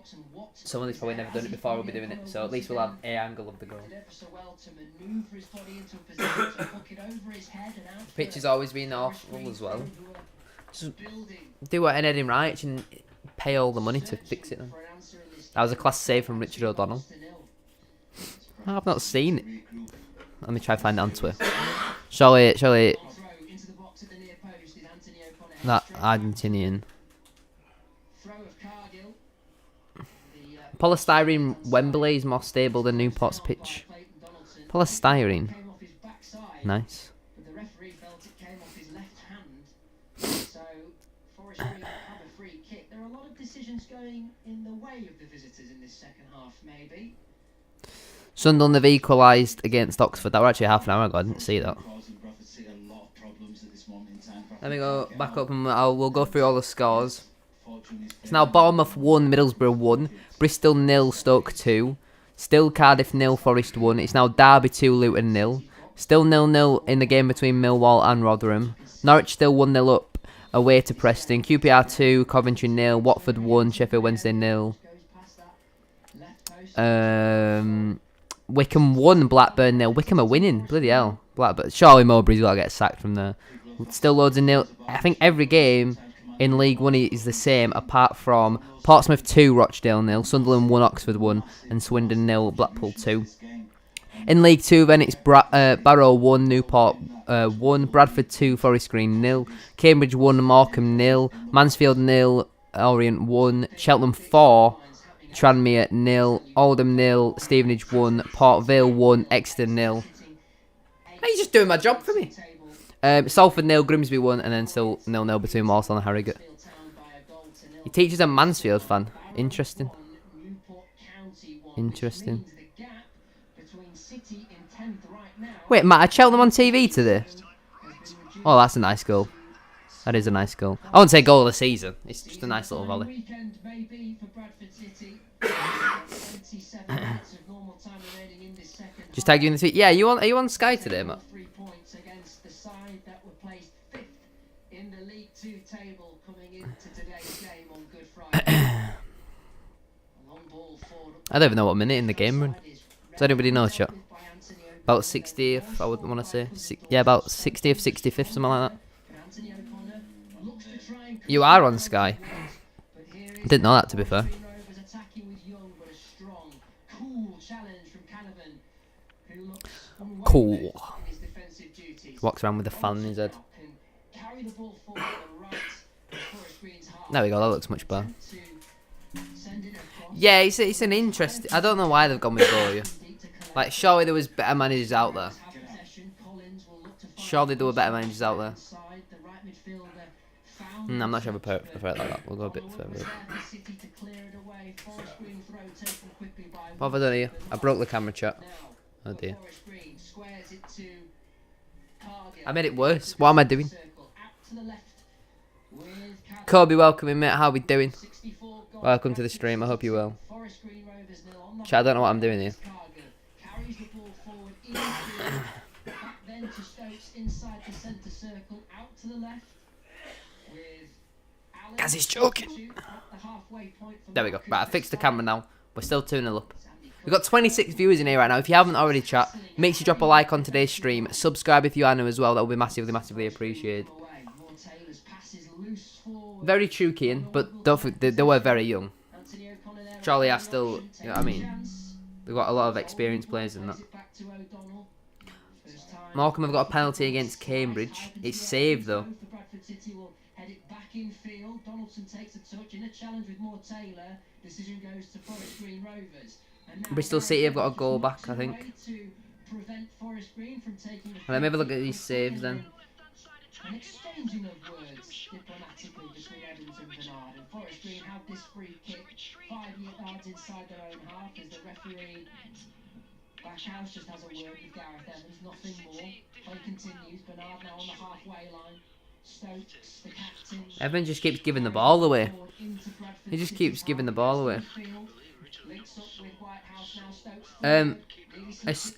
someone who's probably never done it before will be doing it, so at least we'll have a angle of the goal. The pitch has always been awful as well. Just do what Eddie Wright and pay all the money to fix it then. That was a class save from Richard O'Donnell. I've not seen it. Let me try to find it on Twitter. Surely that Argentinian. Polystyrene Wembley is more stable than Newport's pitch. Polystyrene. Nice. The referee felt it came off his left hand. So Forest Green have a free kick. There are a lot of decisions going in the way of the visitors in this second half, maybe. Sunderland have equalised against Oxford. That was actually half an hour ago. I didn't see that. Let me go back up and we'll go through all the scores. It's now Bournemouth 1, Middlesbrough 1, Bristol 0, Stoke 2, still Cardiff 0, Forest 1. It's now Derby 2, Luton 0. Still 0-0 in the game between Millwall and Rotherham. Norwich still 1-0 up away to Preston. QPR 2, Coventry 0, Watford 1, Sheffield Wednesday 0. Wickham 1, Blackburn 0. Wickham are winning. Bloody hell. Blackburn. Surely Mowbray's got to get sacked from there. Still loads of nil. I think every game in League 1 is the same, apart from Portsmouth 2, Rochdale 0, Sunderland 1, Oxford 1, and Swindon 0, Blackpool 2. In League 2 then it's Barrow 1, Newport 1, Bradford 2, Forest Green 0, Cambridge 1, Morecambe 0, Mansfield 0, Orient 1, Cheltenham 4, Tranmere 0, Oldham 0, Stevenage 1, Port Vale 1, Exeter 0. He's just doing my job for me. Salford 0, Grimsby 1, and then still 0-0 between Walsall and Harrogate. He teaches a Mansfield fan. Interesting. Interesting. Wait, Matt, are Cheltenham on TV today? Oh, that's a nice goal. That is a nice goal. I wouldn't say goal of the season. It's just a nice little volley. Just tag you in the tweet. Yeah, are you on Sky today, Matt? I don't even know what minute in the game we're in. Does anybody know, chat? About 60th, I would want to say. Yeah, about 60th, 65th, something like that. You are on Sky. I didn't know that, to be fair. Cool. Walks around with a fan in his head. There we go, that looks much better. Yeah, it's an interesting... I don't know why they've gone with Bowyer. Like, surely there was better managers out there. Surely there were better managers out there. I'm not sure if I prefer it like that. We'll go a bit further. What have I done here? I broke the camera, chat. Oh dear. I made it worse. What am I doing? Kobe, welcome in, mate. How we doing? Welcome to the stream. I hope you're well. Chat, I don't know what I'm doing here. Guys, he's joking. There we go. Right, I fixed the camera now. We're still 2-0 up. We've got 26 viewers in here right now. If you haven't already, chat, make sure you drop a like on today's stream. Subscribe if you are new as well. That will be massively, massively appreciated. Very true, Kian, but don't forget, they were very young. Charlie are still, you know what I mean, they've got a lot of experienced players in that. Morecambe have got a penalty against Cambridge. It's saved though. Bristol City have got a goal back, I think. Let me have a look at these saves then. An exchanging of words diplomatically between Evans and Bernard, and Forest Green have this free kick 5 yards inside their own half as the referee Backhouse just has a word with Gareth Evans, nothing more. Play continues, Bernard now on the halfway line. Stokes, the captain. Evans just keeps giving the ball away. He just keeps giving the ball away.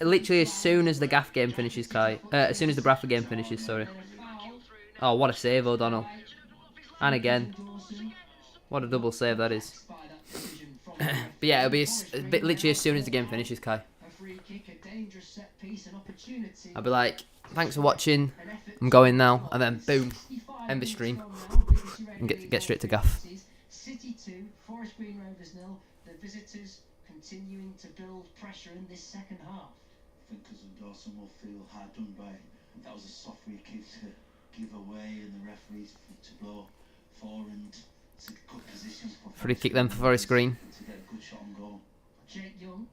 Literally as soon as the Gaff game finishes, Kai. As soon as the Bradford game finishes, sorry. Oh, what a save, O'Donnell. And again. What a double save that is. But yeah, it'll be literally as soon as the game finishes, Kai. I'll be like, thanks for watching. I'm going now. And then, boom. End the stream. And get straight to Gaff. City 2, Forest Green Rovers 0. The visitors continuing to build pressure in this second half. I think because Dawson will feel hard done by. That was a soft free kick to give away, and the referees to blow for, and it's a good position for Free kick then for Forest Green. to get a good shot on goal. Jake Young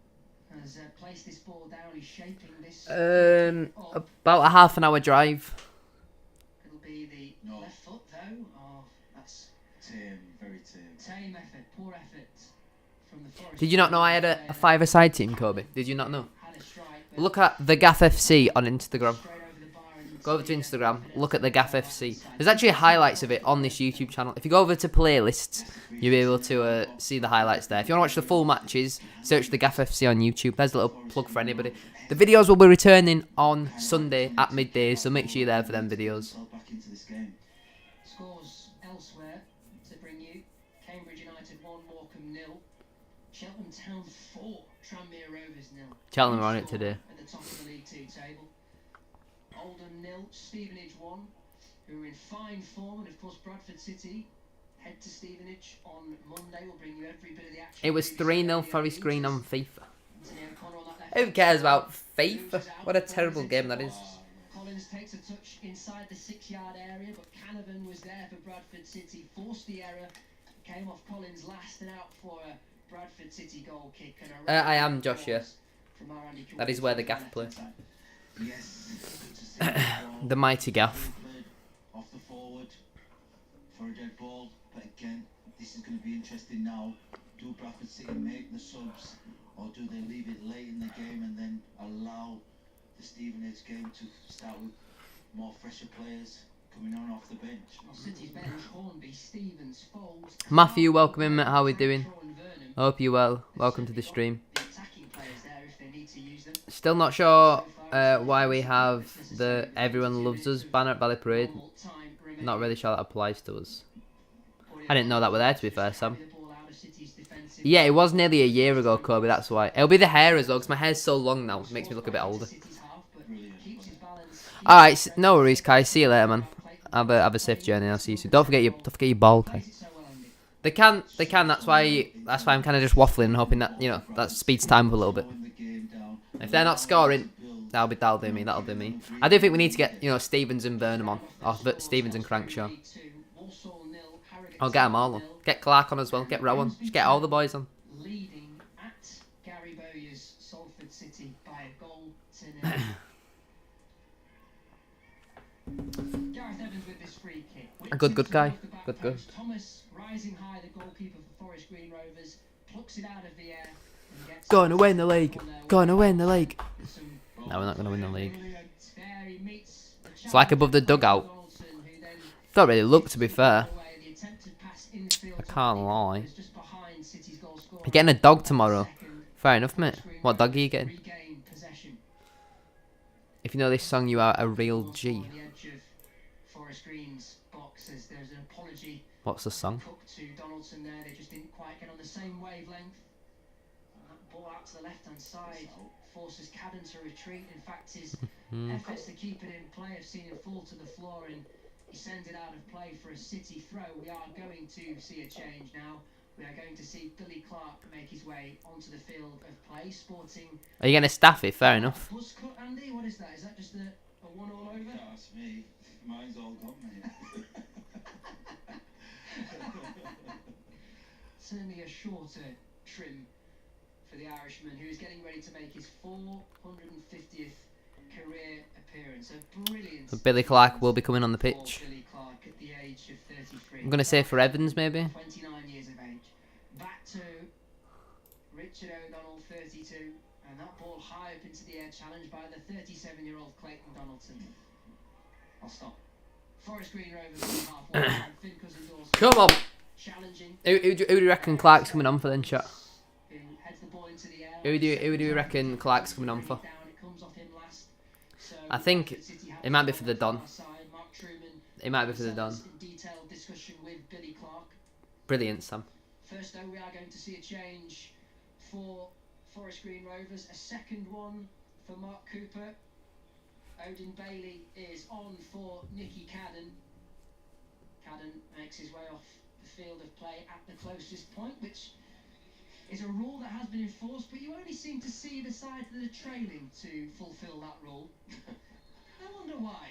has placed this ball down. He's shaping this. About a half an hour drive. It'll be the left foot though. Oh, that's Tame, very tame. tame effort, poor effort from the Forest. Did you not know I had a five-a-side team, Kobe? Did you not know? Had a strike, but Look at the Gaff FC on Instagram. straight over the bar and Go over to Instagram, look at the Gaff FC. There's actually highlights of it on this YouTube channel. If you go over to playlists, you'll be able to see the highlights there. If you want to watch the full matches, search the Gaff FC on YouTube. There's a little plug for anybody. The videos will be returning on Sunday at midday, so make sure you're there for them videos. Well, back into this game. scores elsewhere to bring you Cambridge United 1, Morecambe 0, Cheltenham Town 4, Tranmere Rovers 0. Cheltenham are on it today. At the top of the League 2 table. Oldham 0, Stevenage 1, who are in fine form, and of course Bradford City head to Stevenage on Monday. We'll bring you every bit of the action. It was 3-0 Forest Green on FIFA. Who cares about FIFA? What a terrible game that is. Collins takes a touch inside the 6-yard area, but Canavan was there for Bradford City, forced the error, came off Collins last and out for a Bradford City goal kick. And I am Josh, yeah. From our Andy That is where the Gaff play. Yes, good to see the ball. The mighty Gaff. Played off the forward for a dead ball, but again, this is going to be interesting now. Do Bradford City make the subs, or do they leave it late in the game and then allow the Stevenage game to start with more fresher players coming on off the bench? Well, City's bench, Hornby, Stevens, Foles, Matthew, welcome in, mate. How we doing? Shaw and Vernon. I hope you're well. Welcome to the stream. The attacking players there if they need to use them. Still not sure why we have the Everyone Loves Us banner at Valley Parade. Normal time remaining. Not really sure that applies to us. I didn't know that were there, to be fair, Sam. The ball out of City's defensive Yeah, it was nearly a year ago, Kobe, that's why. It'll be the hair as well, because my hair's so long now. It makes me look a bit older. City's half, but keeps his balance. Alright, no worries, Kai. See you later, man. Have a safe journey. I'll see you soon. Don't forget your ball, Kai. So well, Andy. They can. That's why I'm kind of just waffling, hoping that that speeds time up a little bit. Slowing the game down. If they're not scoring, that'll do me. That'll do me. I do think we need to get Stevens and Burnham on, or Stevens and Crankshaw. League 2, Walsall 0, Harrogate I'll get them all on. Get Clark on as well. Get Rowan. Just get all the boys on. leading at Gary Bowyer's Salford City by a goal to 0. Gareth Evans with this free kick. A good guy. Good. Thomas rising high, the goalkeeper for Forest Green Rovers, plucks it out of the air and gets Gonna win the league. Gonna win the league. some No, we're not gonna win the league. there he meets the It's like above the dugout. Donaldson, who then Don't really look, to be fair. away. The attempted pass infield I to can't Nick lie. was just behind City's goal scorer. You're getting a dog tomorrow. Second, Fair enough, mate. Forest Green What dog are you Rovers getting? regain possession. If you know this song, you are a real G. On the edge of Forest Green's box as there's an apology What's the song? Cook to Donaldson there. They just didn't quite get on the same wavelength. And that ball out to the left-hand side forces Cadden to retreat. In fact, his efforts to keep it in play have seen him fall to the floor, and he sends it out of play for a City throw. We are going to see a change now. We are going to see Billy Clark make his way onto the field of play, sporting Are you getting a staffy? Fair enough. buzz cut. Andy, what is that? Is that just a one all over? That's me. Mine's all gone, mate. Certainly a shorter trim for the Irishman, who is getting ready to make his 450th career appearance. A brilliant. So Billy Clark will be coming on the pitch. for Billy Clark at the age of 33. I'm gonna say for Evans, maybe. 29 years of age. Back to Richard O'Donnell, 32, and that ball high up into the air, challenged by the 37-year-old Clayton Donaldson. I'll stop. Forest Green Rovers on half one. Finn Cousins Come on. challenging. Who do you reckon Clark's coming on for then, chat? Who heads the ball into the air. Who do you reckon Clark's coming on for? Down, it comes off him last. So I think City have it might be for the Don. side. Mark Truman It might be for the Don. in detailed discussion with Billy Clark. Brilliant, Sam. First, though, we are going to see a change for Forest Green Rovers. A second one for Mark Cooper. Odin Bailey is on for Nicky Cadden. Cadden makes his way off the field of play at the closest point, which is a rule that has been enforced, but you only seem to see the sides that are trailing to fulfil that rule. I wonder why.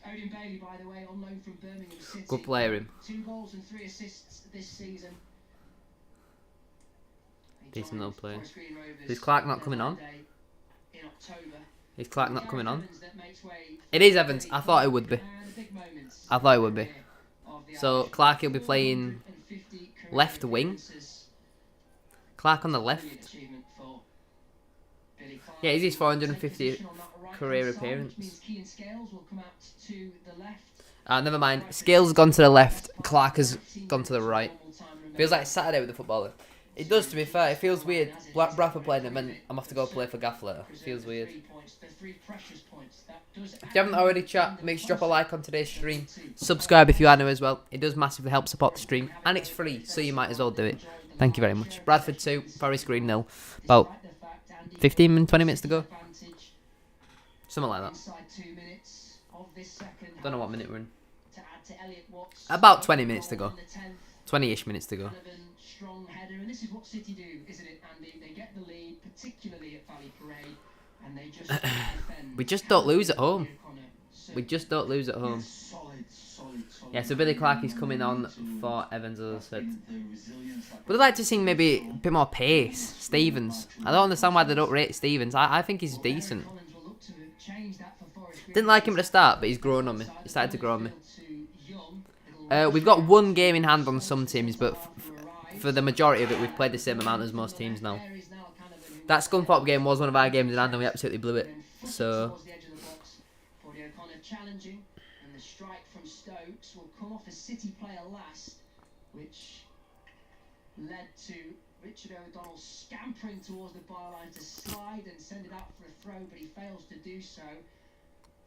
Odin Bailey, by the way, on loan from Birmingham City. Good player, him. 2 goals and 3 assists this season. He Decent joined little player. Forest Green Rovers Is Clark not their coming on? day in October. Is Clark not coming on? Evans that makes way It is Evans. I thought it would be. and the big moments I thought it would be. of the So Irish. Clark will be playing 450 career left wing. appearances. Clark on the left. Brilliant achievement for Billy Clark. Yeah, it is his Take 450th position on that right-hand career side, appearance. which means Keane Scales will come out to the left. Never mind. Scales gone to the left. Clark has gone to the right. Feels like Saturday with the footballer. It does, to be fair. It feels weird. Bradford playing them and I'm off to go play for Gaff later. Feels weird. If you haven't already, chat, make sure to drop a like on today's stream. Subscribe if you are new as well. It does massively help support the stream. And it's free, so you might as well do it. Thank you very much. Bradford 2, Forest Green 0. About 15 and 20 minutes to go. Something like that. Don't know what minute we're in. About 20 minutes to go. 20-ish minutes to go. Strong header, and this is what City do, isn't it, Andy? They get the lead, particularly at Valley Parade, and they just defend. We just don't lose at home. We just don't lose at home. Yeah, so Billy Clark is coming on for Evans, as I said. But I'd like to see maybe a bit more pace. Stevens. I don't understand why they don't rate Stevens. I think he's decent. Didn't like him at the start, but he's grown on me. He started to grow on me. We've got one game in hand on some teams, but for the majority of it, we've played the same amount as most teams now. That Scunthorpe game was one of our games in hand, and we absolutely blew it. So challenging, and the strike from Stokes will come off a City player last, which led to Richard O'Donnell scampering towards the byline to slide and send it out for a throw, but he fails to do so.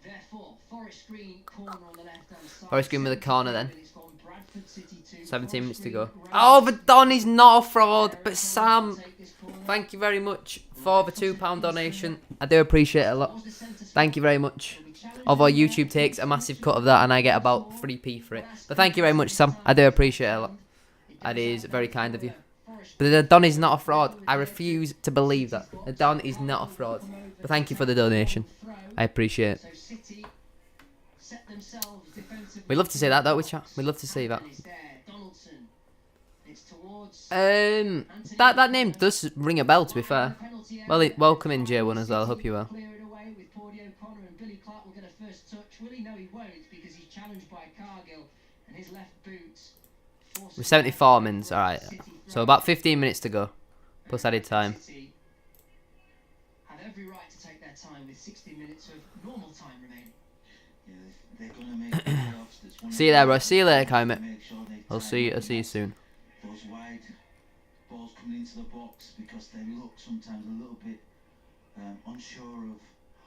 Therefore, Forest Green corner on the left-hand side. Forest Green with a corner then. 17 17 minutes to go. Oh, the Don is not a fraud, but Sam, thank you very much for the £2 donation. I do appreciate it a lot. Thank you very much. Although YouTube takes a massive cut of that and I get about 3p for it. But thank you very much, Sam. I do appreciate it a lot. That is very kind of you. But the Don is not a fraud. I refuse to believe that. The Don is not a fraud. But thank you for the donation. I appreciate it. We love to see that, don't we, chat? We love to see that. That name does ring a bell, to be fair. Well, welcome in, J1 as well. Hope you well. Billy Clark will get a first touch. Will he? No, he won't, because he's challenged by Cargill, and his left boot. We're 74 minutes, alright. So about 15 minutes to go. Plus added time. Have every right to take their time with 60 minutes of normal time remaining. Yeah, they're going to make playoffs. That's one See you there, bro. See you later, Kyle. Kyle. I'll see you soon. Those wide balls coming into the box, because they look sometimes a little bit unsure of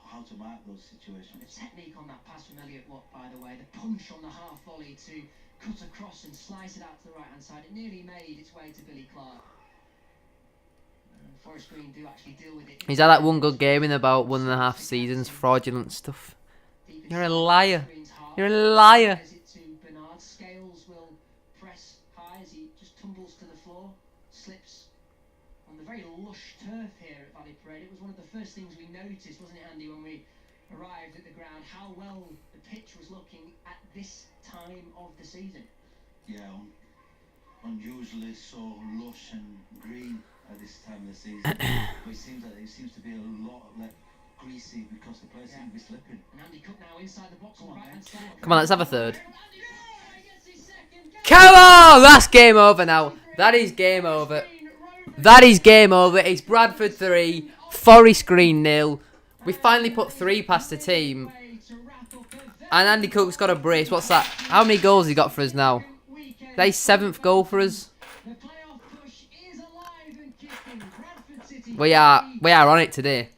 how to mark those The situations. technique on that pass from Elliot Watt, by the way, the punch on the half volley to cut across and slice it out to the right hand side, it nearly made its way to Billy Clark. Forest Green do actually deal with it. He's had that one good game in about 1.5 seasons. Fraudulent stuff. You're a liar. You're a liar. Scales will press high as he just tumbles to the floor, slips on the very lush turf here at Valley Parade. It was one of the first things we noticed, wasn't it, Andy, when we arrived at the ground, how well the pitch was looking at this time of the season. Yeah, unusually so lush and green at this time of the season. But it seems to be a lot less greasy, because the players seem to be slipping. And Andy Cook now inside the box on the right hand side. Come on, let's have a third. Come on! That's game over now. That is game over. That is game over. It's Bradford 3, Forest Green 0. We finally put 3 past the team. And Andy Cook's got a brace. What's that? How many goals he got for us now? That is 7th goal for us. We are on it today.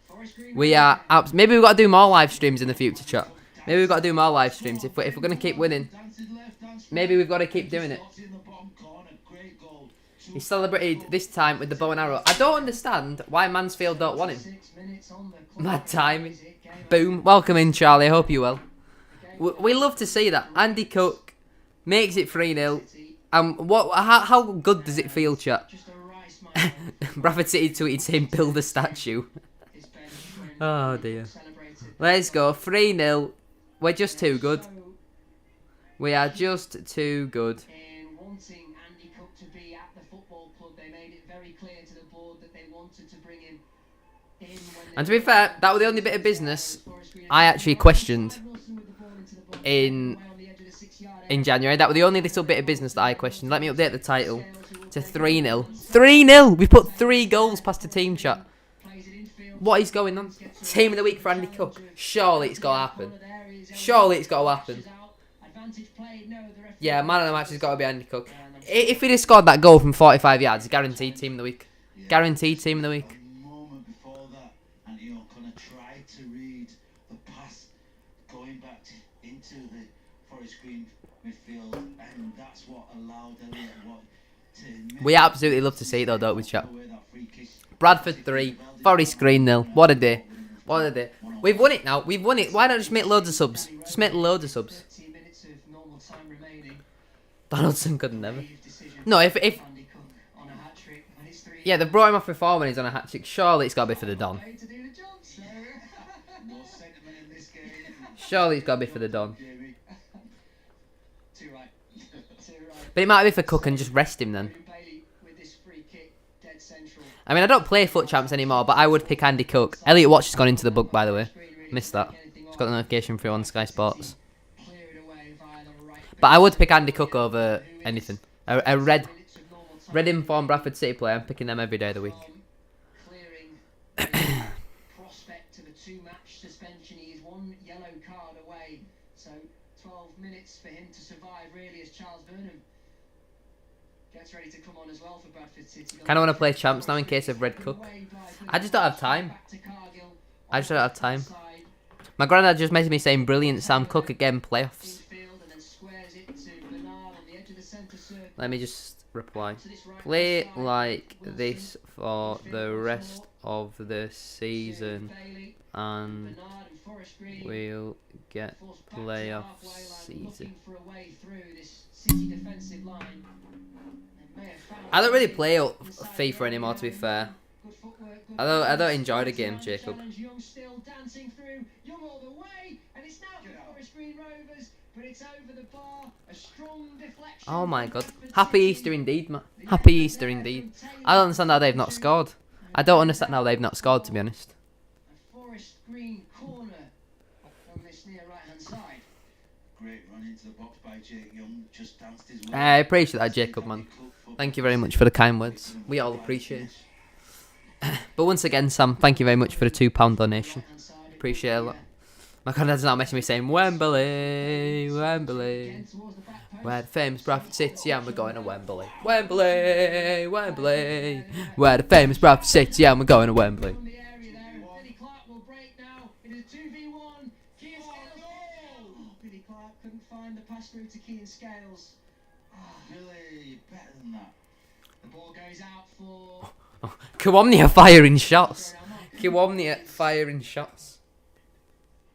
We are. Maybe we've got to do more live streams in the future, chat. Maybe we've got to do more live streams if we're going to keep winning. Maybe we've got to keep doing it. He celebrated this time with the bow and arrow. I don't understand why Mansfield don't want him. Mad timing. Boom. Welcome in, Charlie. I hope you will. We love to see that. Andy Cook makes it 3-0. And how good does it feel, chat? Bradford City tweeted saying build a statue. Oh dear. Let's go. 3-0. We're just too good. We are just too good. In wanting Andy Cook to be at the football club, they made it very clear to the board that they wanted to bring him in. And to be fair, that was the only bit of business I actually questioned in January. That was the only little bit of business that I questioned. Let me update the title to 3-0. 3-0! We put 3 goals past the team, chat. What is going on? Team of the week for Andy Cook. Surely it's got to happen. Surely it's got to happen. Yeah, man of the match has got to be Andy Cook. If he'd have scored that goal from 45 yards, guaranteed team of the week. Guaranteed team of the week. Moment before that, and kind of tried to read the pass going back into the Forest Green midfield, and that's what allowed Elliot Watt to. We absolutely love to see it though, don't we, chat? Bradford 3, Forest Green 0. What a day. What a day. We've won it now. We've won it. Why not just make loads of subs? Just make loads of subs. Donaldson could never. No, if yeah, they brought him off before when he's on a hat trick. Surely it's got to be for the Don. Surely it's got to be for the Don. But it might be for Cook and just rest him then. I mean, I don't play Foot Champs anymore, but I would pick Andy Cook. Elliot Watch has gone into the book, by the way. Missed that. Just got the notification through on Sky Sports. But I would pick Andy Cook over anything. A red informed Bradford City player. I'm picking them every day of the week. Prospect of a 2-match suspension. He is 1 yellow card away. So 12 minutes for him to survive, really, as Charles Burnham gets ready to come on as well for Bradford City. Kind of want to play Champs now in case of Red Cook. I just don't have time. I just don't have time. My granddad just messaged me saying, brilliant, Sam Cook again, playoffs. Let me just reply. Play like this for the rest of the season and we'll get playoff season. I don't really play FIFA anymore, to be fair. I don't enjoy the game, Jacob. Oh my god. Happy Easter indeed, man. Happy Easter indeed. I don't understand how they've not scored. I don't understand how they've not scored, to be honest. Forest Green corner on this near right-hand side. Great run into the box by Jake Young. Just danced his way. I appreciate that, Jacob, man. Thank you very much for the kind words. We all appreciate it. But once again, Sam, thank you very much for the £2 donation. Appreciate it a lot. My granddad's now messaging me saying, Wembley, Wembley. Where the famous Bradford City, and we're going to Wembley. Wembley, Wembley. Where the famous Bradford City, and we're going to Wembley. From the area there, and Billy Clark will break now. It is 2v1. Kean Scales. Oh, Billy Clark couldn't find the pass through to Kean Scales. Billy, better than that. The ball goes out for... Kiwomnia firing shots. Kiwomnia firing shots.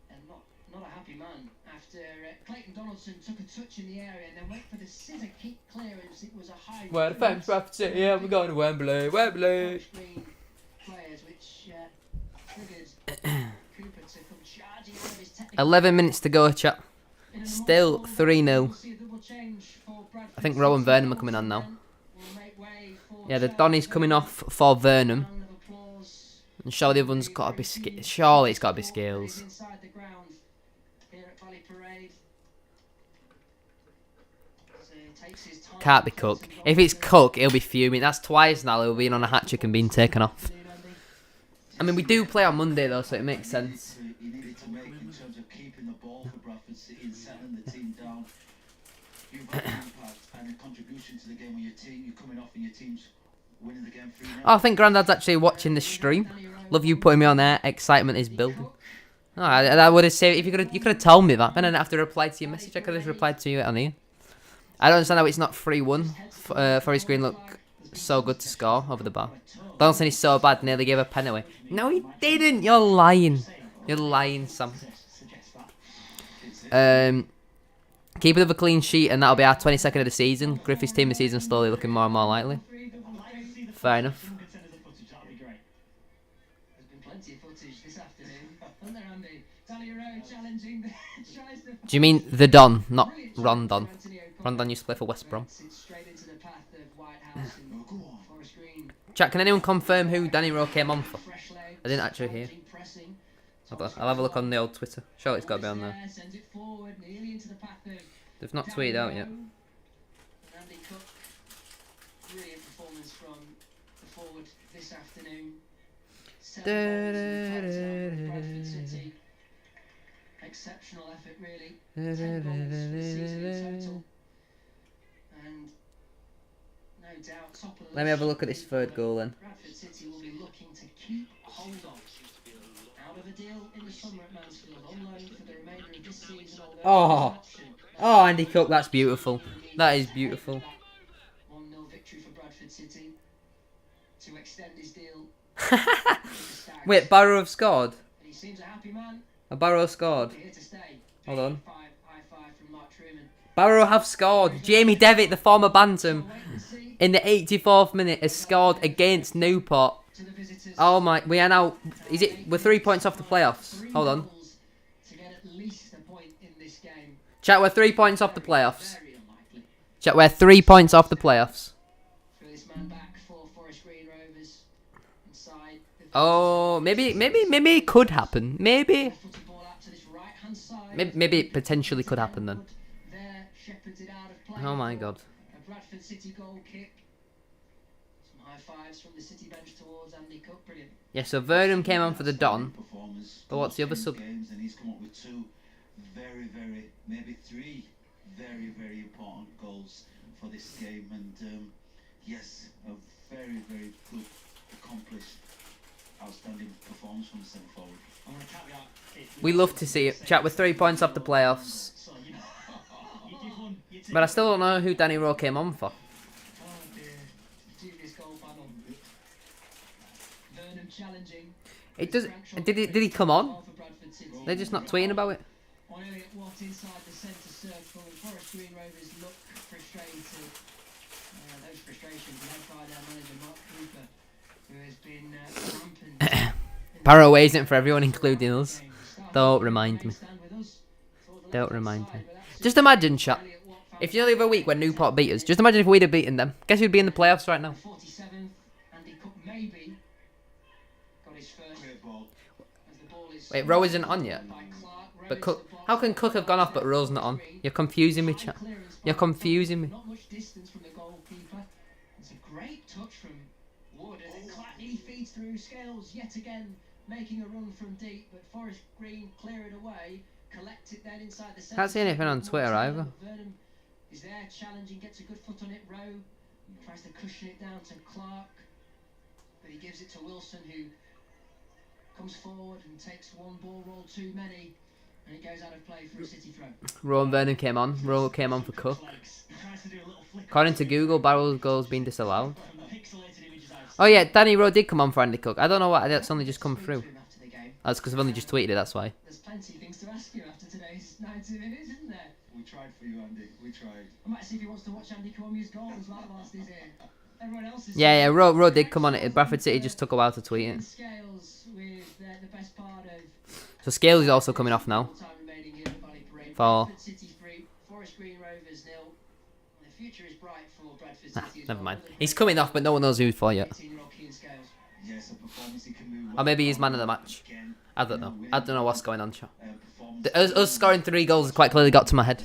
And not a happy man after Clayton Donaldson took a touch in the area and then went for the scissor kick clearance. It was a high... Where the famous Bradford City, yeah, we're going to Wembley, Wembley. Players which triggered Cooper to come charging out of his technical... 11 minutes to go, chat. Still 3-0. We'll see a double change for Bradford I think Rowan City. Vernon are coming on now. Will make way for Yeah, the Chants. Donny's coming off for Vernon. Round of applause. And surely the other one's got to be surely it's got to be He's Scales. inside the ground here at Valley Parade. So he takes his time. Can't be Cook. If it's Cook, he'll be fuming. That's twice now he'll be on a hat-trick and being taken off. I mean, we do play on Monday though, so it makes sense. He needed to make in terms of keeping the ball for Bradford City and settling the team down. You've had an impact and a contribution to the game when you're coming off and your team's winning the game 3-0. Oh, I think Grandad's actually watching the stream. Love you putting me on there. Excitement is building. Oh, I would have said if you could have told me that. Then I didn't have to reply to your message. I could have replied to you on here. I don't understand how it's not 3-1. Forest Green look so good to score over the bar. Donaldson is so bad, nearly gave a pen away. No, he didn't. You're lying. You're lying, Sam. Keep it with a clean sheet, and that'll be our 22nd of the season. Griffith's team of the season slowly looking more and more likely. Fair enough. There's been plenty of footage this afternoon. Wasn't there, Andy? Danny Rowe challenging tries to... Do you mean the Don, not Rondon? Rondon used to play for West Brom. Straight into the path of White House and Forest Green. Chat, can anyone confirm who Danny Rowe came on for? Fresh legs, I didn't actually hear. pressing. Hold on, I'll have a look on the old Twitter. Sure, it's got to be on there. Sends it forward, nearly into the path of They've not tweeted out yet. Andy Cook. Brilliant performance from the forward this afternoon. 7 goals in total for Bradford City. Exceptional effort, really. 10 goals for the season in total. And no doubt, top of the Let me have a list. look at this third goal then. Bradford City will be looking to keep hold of. Out of a deal in the summer at Mansfield, on loan for the remainder of this season. Oh. Oh, Andy Cook, that's beautiful. That is beautiful. 1-0 victory for Bradford City to extend his deal. Wait, Barrow have scored? And he seems a happy man. A Barrow scored. Here to stay. Hold on. High five from Mark Truman. Barrow have scored. Jamie Devitt, the former Bantam, Wait and see in the 84th minute has scored against Newport. to the visitors. Oh my, we are now, we're 3 points off the playoffs. 3 Hold on. goals to get at least a point in this game. Chat, we're 3 points off the playoffs. Very unlikely. Chat, we're 3 points off the playoffs. Throw this man back for Forest Green Rovers. Inside. Oh, maybe it could happen. Maybe Footed ball out to this right-hand side. maybe it potentially could happen then. There, shepherded out of play Oh my for god. A Bradford City goal kick. Some high fives from the City bench towards Andy Cook. Brilliant. Yeah, so Vernon came on for the Don. Performance, But what's the other goals, sub? games, and he's come up with 2 very, maybe 3 very important goals for this game. And yes, a very good, accomplished, outstanding performance from the centre forward. I'm going to caveat it. We love to see it. Chat, we're 3 points off the playoffs. So, you know, you give one, you take But I still don't know who Danny Rowe came on for. Oh dear. Previous goal panel. Vernon challenging. It does. Did he come on? Goal for Bradford City. They're just not tweeting about it. On Elliot Watt inside the centre circle. Forest Green Rovers look frustrated. Those frustrations led by their manager Mark Cooper, who has been rampant. Barrow isn't for everyone, including us. Don't remind me. Don't remind me. Just imagine, chat. If you know the other week when Newport beat us, just imagine if we'd have beaten them. Guess who'd be in the playoffs right now? 47th, Andy Cook maybe got his first. Great ball. As the ball is Wait, Rowe isn't on yet? by Clark. But Cook, how can Cook have gone off but Rose not on? You're confusing me, chat. You're confusing me. Not much distance from the goalkeeper. It's a great touch from Wood, and he feeds through. Scales yet again making a run from deep, but Forest Green clear it away, collect it then inside the centre. Can't see anything on Twitter either. Vernon is there challenging, gets a good foot on it. Rowe tries to cushion it down to Clark, but he gives it to Wilson, who comes forward and takes one ball roll too many, and it goes out of play for a City throw. Rowan Vernon came on. Rowe came on for Cook. According to Google, Barrow's goal's been disallowed. Oh yeah, Danny Rowe did come on for Andy Cook. I don't know why that's only just come through. That's because I've only just tweeted it, that's why. There's plenty of things to ask you after today's 90 minutes, isn't there? We tried for you, Andy. We tried. I might see if he wants to watch Andy Cormier's goal as well whilst he's here. Everyone else is Yeah, Rowe did come on it. Bradford City just took a while to tweet it. Scales with the best part of So Scales is also coming off now. time remaining here at Valley Parade. For Bradford City 3, Forest Green Rovers 0. The future is bright for Bradford Nah, City as never well. mind. He's coming off, but no one knows who he's for yet. 18-year-old Keane Scales. Yes, a performance he can move. Or maybe he's man of the match. Again, I don't know. I don't know what's going on, chat. performance Us scoring 3 goals quite clearly got to my head.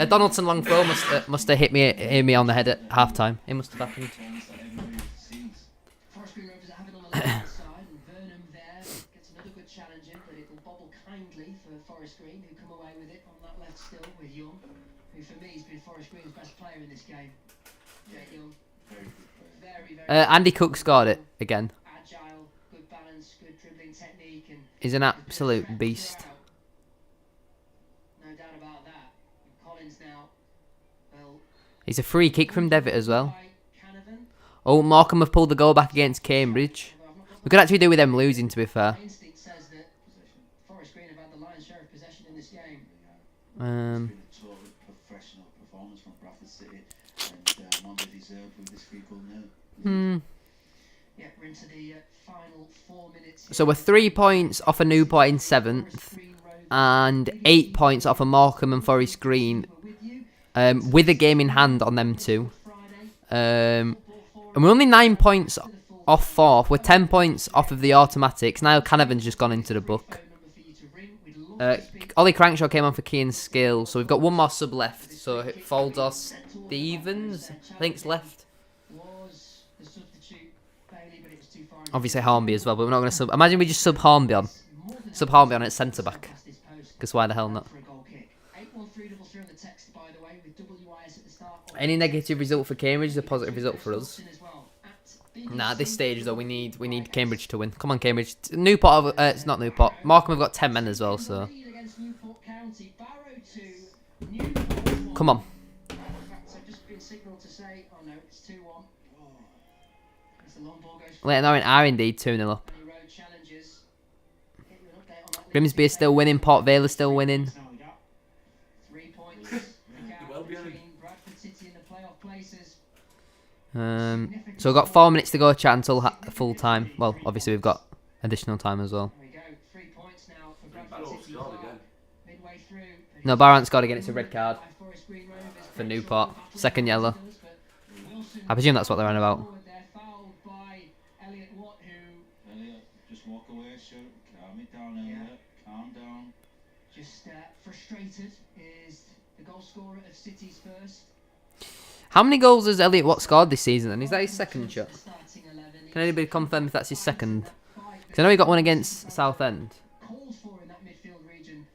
Donaldson long throw must have hit me on the head at half time. It must have happened. performance that everybody sees. Forest Green Rovers have it on the left side, and Vernon there gets another good challenge in, but it'll bobble kindly for Forest Green, who come away with it on that left still with Young, who for me has been Forest Green's best player in this game. Jake Young, Very good player. very Andy Cook scored it again. agile, good balance, good dribbling technique, and He's an absolute beast. no doubt about that. And Collins now, well, He's a free kick from Devitt as well. by Canavan. Oh, Markham have pulled the goal back against Cambridge. We could actually do with them losing, to be fair. My instinct says that Forest Green have had the lion's share of possession in this game. Um, It's been a totally professional performance from Bradford City, and one they deserve with this 3-goal nil. Yeah, we're into the final 4 minutes. So we're 3 points off a Newport in 7th, and 8 points off of Markham and Forest Green, with a game in hand on them two. And we're only 9 points off 4th. We're 10 points off of the automatics. Now Canavan's just gone into the book. Ollie Crankshaw came on for Keane Scales, so we've got one more sub left. So it falls off Stevens, I think's left. Was the substitute Bailey, but it was too far. Obviously Hornby as well, but we're not going to sub. Imagine we just sub Hornby on. Sub Hornby on at centre back. Because why the hell not? For a goal kick. 81333 on the text, by the way, with WIS at the start. Any negative result for Cambridge is a positive result for us. As well. Nah, at this stage though, we need Cambridge to win. Come on, Cambridge. Newport, it's not Newport. Markham have got 10 men as well, so Lead against Newport County. Barrow to Newport 1. come on. In fact, I've just been signalled to say, oh no, it's 2-1. As the long ball goes Leighton Orient are indeed 2-0 up. Road challenges. Get you an update on that. Grimsby is still winning. Port Vale is still winning. 3 points. The gap between Bradford City and the playoff places. So we've got 4 minutes to go chat until full time. Well, obviously we've got additional time as well. There we go. 3 points now for Bradford Barrow City. scored again. Midway through. No, Barrant scored again. It's a red card By Forest Green Rovers. for Newport. Second yellow. But Wilson I presume that's what they're on about. forward there, fouled by Elliot Watt, who Elliot, just walk away, sure. Calm it down, Elliot. Calm down. just frustrated is the goal scorer of City's first. How many goals has Elliot Watt scored this season? And is that his second shot? The starting 11. Can anybody confirm if that's his second? Because I know he got one against Southend. Called for in that midfield region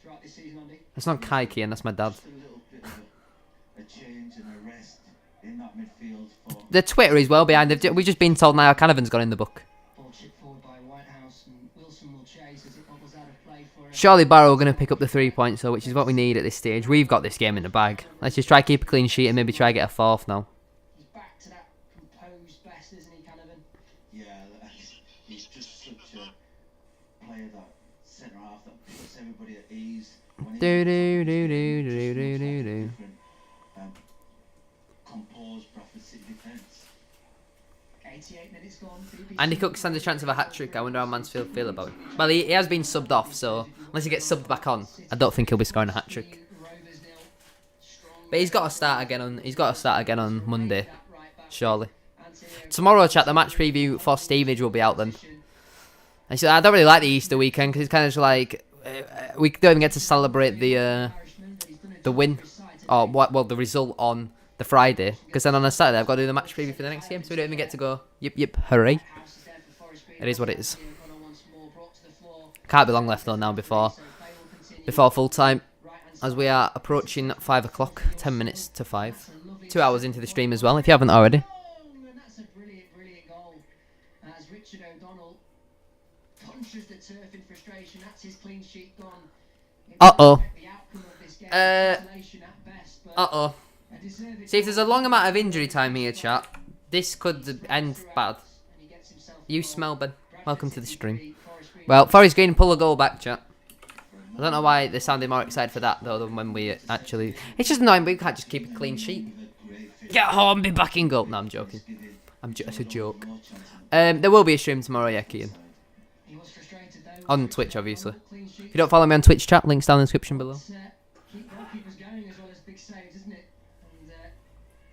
throughout this season, Andy. That's not Kaiki, and that's my dad. Just a little bit of a change and a rest in that midfield for The Twitter is well behind. We've just been told now Canavan's gone in the book. Ball chipped forward by Whitehouse, and Wilson will chase as it bobbles out of play for Surely Barrow are going to pick up the 3 points, though, which is what we need at this stage. We've got this game in the bag. Let's just try keep a clean sheet and maybe try get a 4th now. He's back to that composed best, isn't he, Canavan? yeah, he's just such a player, that centre half that puts everybody at ease. When Do do do do do do do do. Composed Bradford City defence. 88 minutes gone. BBC. Andy Cook stands a chance of a hat-trick. I wonder how Mansfield feel about it. Well, he has been subbed off, so unless he gets subbed back on, I don't think he'll be scoring a hat-trick. Rovers 0. Strong But he's got to start again on Monday, that right back. surely. Antonio Tomorrow, chat, the match preview for Stevenage will be out then. And so I don't really like the Easter weekend because it's kind of just like we don't even get to celebrate the win, or well, the result on the Friday, because then on a Saturday I've got to do the match preview for the next game, so we don't even get to go. Yip, hooray! It is what it is. Can't be long left though now before full time, as we are approaching 5 o'clock, 10 minutes to 5. 2 hours into the stream as well, if you haven't already. And that's a brilliant goal. As Richard O'Donnell punches the turf in frustration, that's his clean sheet gone. Uh-oh. The outcome of this game, consolation at best, but Uh-oh. a deserved See, if there's a long amount of injury time here, chat, this could end bad. and he gets himself You smell, Ben. Welcome to the stream. Well, Forest Green pull a goal back, chat. I don't know why they sounded more excited for that, though, than when we actually... It's just annoying, but we can't just keep a clean sheet. Get home, be back in goal. No, I'm joking. It's a joke. There will be a stream tomorrow, yeah, Kian. He was frustrated though. On Twitch, obviously. If you don't follow me on Twitch, chat, links down in the description below. Keep goalkeepers going as well as big saves, isn't it? And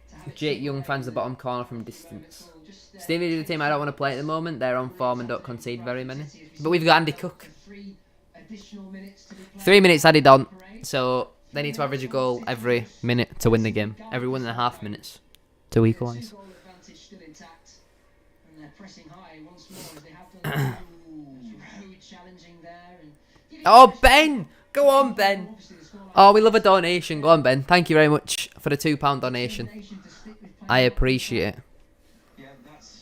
to have it Jake Young fans the bottom corner from distance. Stevie is the team I don't want to play at the moment. They're on form and don't concede very many. But we've got Andy Cook. 3 additional minutes to be played. 3 minutes added on. So they need to average a goal every minute to win the game. Every 1.5 minutes to equalise. Goal advantage still intact, and they're pressing high once more as they have done. Road challenging there, and Oh, Ben! Go on, Ben! Oh, we love a donation. Go on, Ben. Thank you very much for the £2 donation. I appreciate it.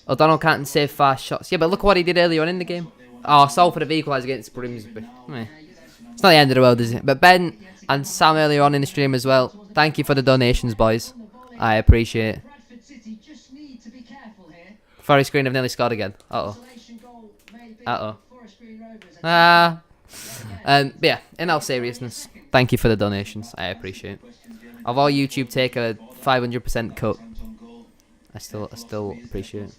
O'Donnell can't save fast shots. Yeah, but look what he did earlier on in the game. Oh, Salford have equalised against Grimsby. It's not the end of the world, is it? But Ben and Sam earlier on in the stream as well. Thank you for the donations, boys. I appreciate it. Bradford City just need to be careful here. Forest Green have nearly scored again. Uh-oh. Isolation goal maybe. Uh-oh. Forest Green Rovers. But yeah, in all seriousness, thank you for the donations. I appreciate it. Of all YouTube take a 500% cut, I still appreciate it.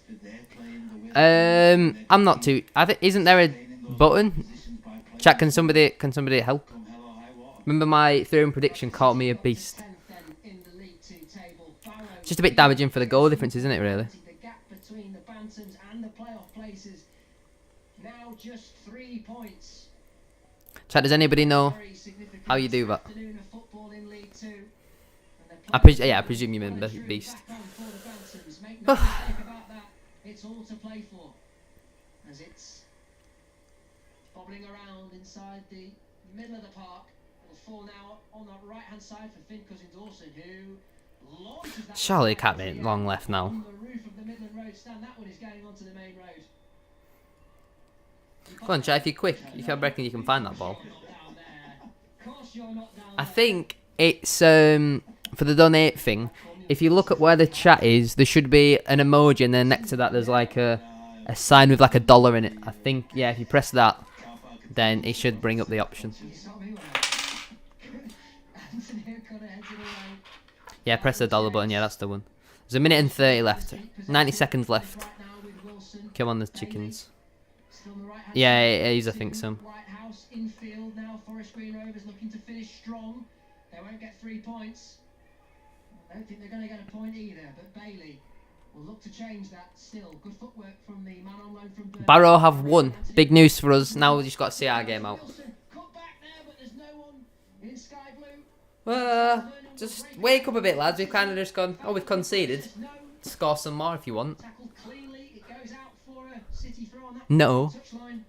I'm not too. Isn't there a button? Chat, can somebody help? Remember my theorem prediction caught me a beast. It's just a bit damaging for the goal difference, isn't it? Really. The gap between the Bantams and the playoff places now just 3 points. Chat, does anybody know Very significant how you do that? afternoon of football in League Two. And I presume you mean beast. back on for the Bantams. Make no mistake about that. It's all to play for. As it's bobbling around inside the middle of the park. It'll fall now on the right hand side for Finn Cousins-Dawson, who launches that Surely it can't be long left now. on the roof of the Midland Road stand. That one is going onto the main road. Come on, chat, if you're quick, I reckon you can find that ball. Down there. Of course you're not down I think it's for the donate thing. If you look at where the chat is, there should be an emoji, and then next to that there's like a sign with like a dollar in it. I think, yeah, if you press that, then it should bring up the option. Yeah, press the dollar button. Yeah, that's the one. There's a minute and 30 left. 90 seconds left. Come on, the chickens. Yeah, he's I think so. White House infield now. Forest Green Rovers looking to finish strong. They won't get 3 points. I don't think they're going to get a point either. But Bailey will look to change that. Still good footwork from the man on loan from Birmingham. Barrow have won. Big news for us. Now we just got to see our game out. Cut back there, but there's no one in sky blue. Just wake up a bit, lads. We've kind of just gone. Oh, we've conceded. Score some more if you want. Tackled cleanly. It goes out for a City throw on that No. touchline.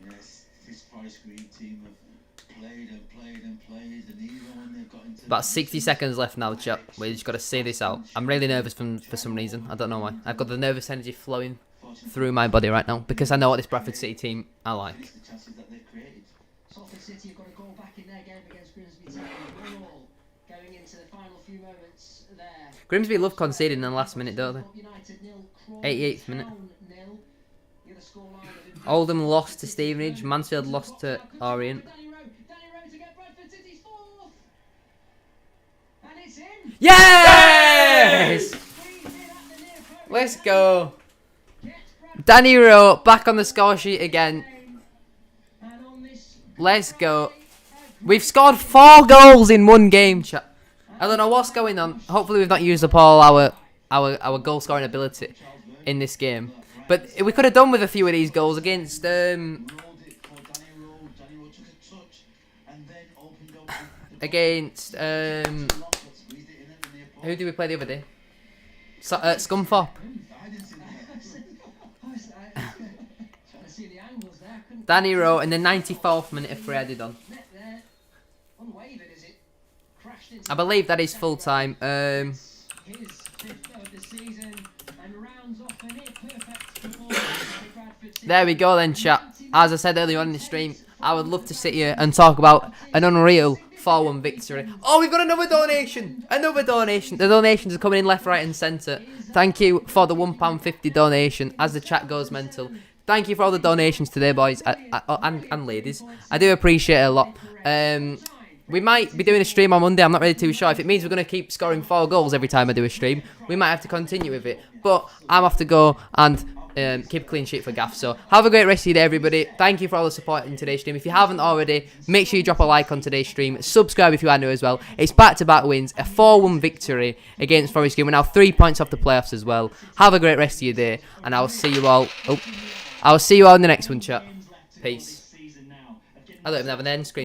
Yes, this Forest Green team have played and played and played, and even when they've got into About 60 seconds left now, chap. We just got to see this out. I'm really nervous for some reason. I don't know why. I've got the nervous energy flowing through my body right now because I know what this Bradford City team are like. the chances that they've created. Salford City have got a goal back in their game against Grimsby Town. 1-1 going into the final few moments there. Grimsby love conceding in the last minute, don't they? United 0, Crawley 88th minute. Town 0. The other scoreline of Oldham lost to Stevenage. Mansfield lost to Orient. Danny Rowe to get Bradford City's 4th. And it's in. Yes! Squeezed in at the near post. Let's go. Gets Bradford Danny Rowe back on the score sheet again. and on this Let's go. We've scored 4 goals in one game, chat. I don't know what's going on. Hopefully we've not used up all our goal scoring ability in this game. But we could have done with a few of these goals against Rolled it for Danny Rowe. Danny Rowe took a touch and then opened up Against who did we play the other day? Scunthorpe. I didn't see that. Trying to see the angles there. Couldn't Danny Rowe in the 94th minute of free added on. net there. Unwavered as it crashed into I believe that is full time. his fifth of the season and rounds off a near perfect performance for Bradford. There we go then, chat. As I said earlier on in the stream, I would love to sit here and talk about an unreal 4-1 victory. Oh, we've got another donation! Another donation! The donations are coming in left, right and centre. Thank you for the £1.50 donation as the chat goes mental. Thank you for all the donations today, boys and ladies. I do appreciate it a lot. We might be doing a stream on Monday. I'm not really too sure. If it means we're going to keep scoring 4 goals every time I do a stream, we might have to continue with it. But I'm off to go and keep a clean sheet for Gaff. So have a great rest of your day, everybody. Thank you for all the support in today's stream. If you haven't already, make sure you drop a like on today's stream. Subscribe if you are new as well. It's back-to-back wins. A 4-1 victory against Forest Green. We're now 3 points off the playoffs as well. Have a great rest of your day. And I'll see you all. I'll see you all in the next one, chat. Peace. I don't even have an end screen.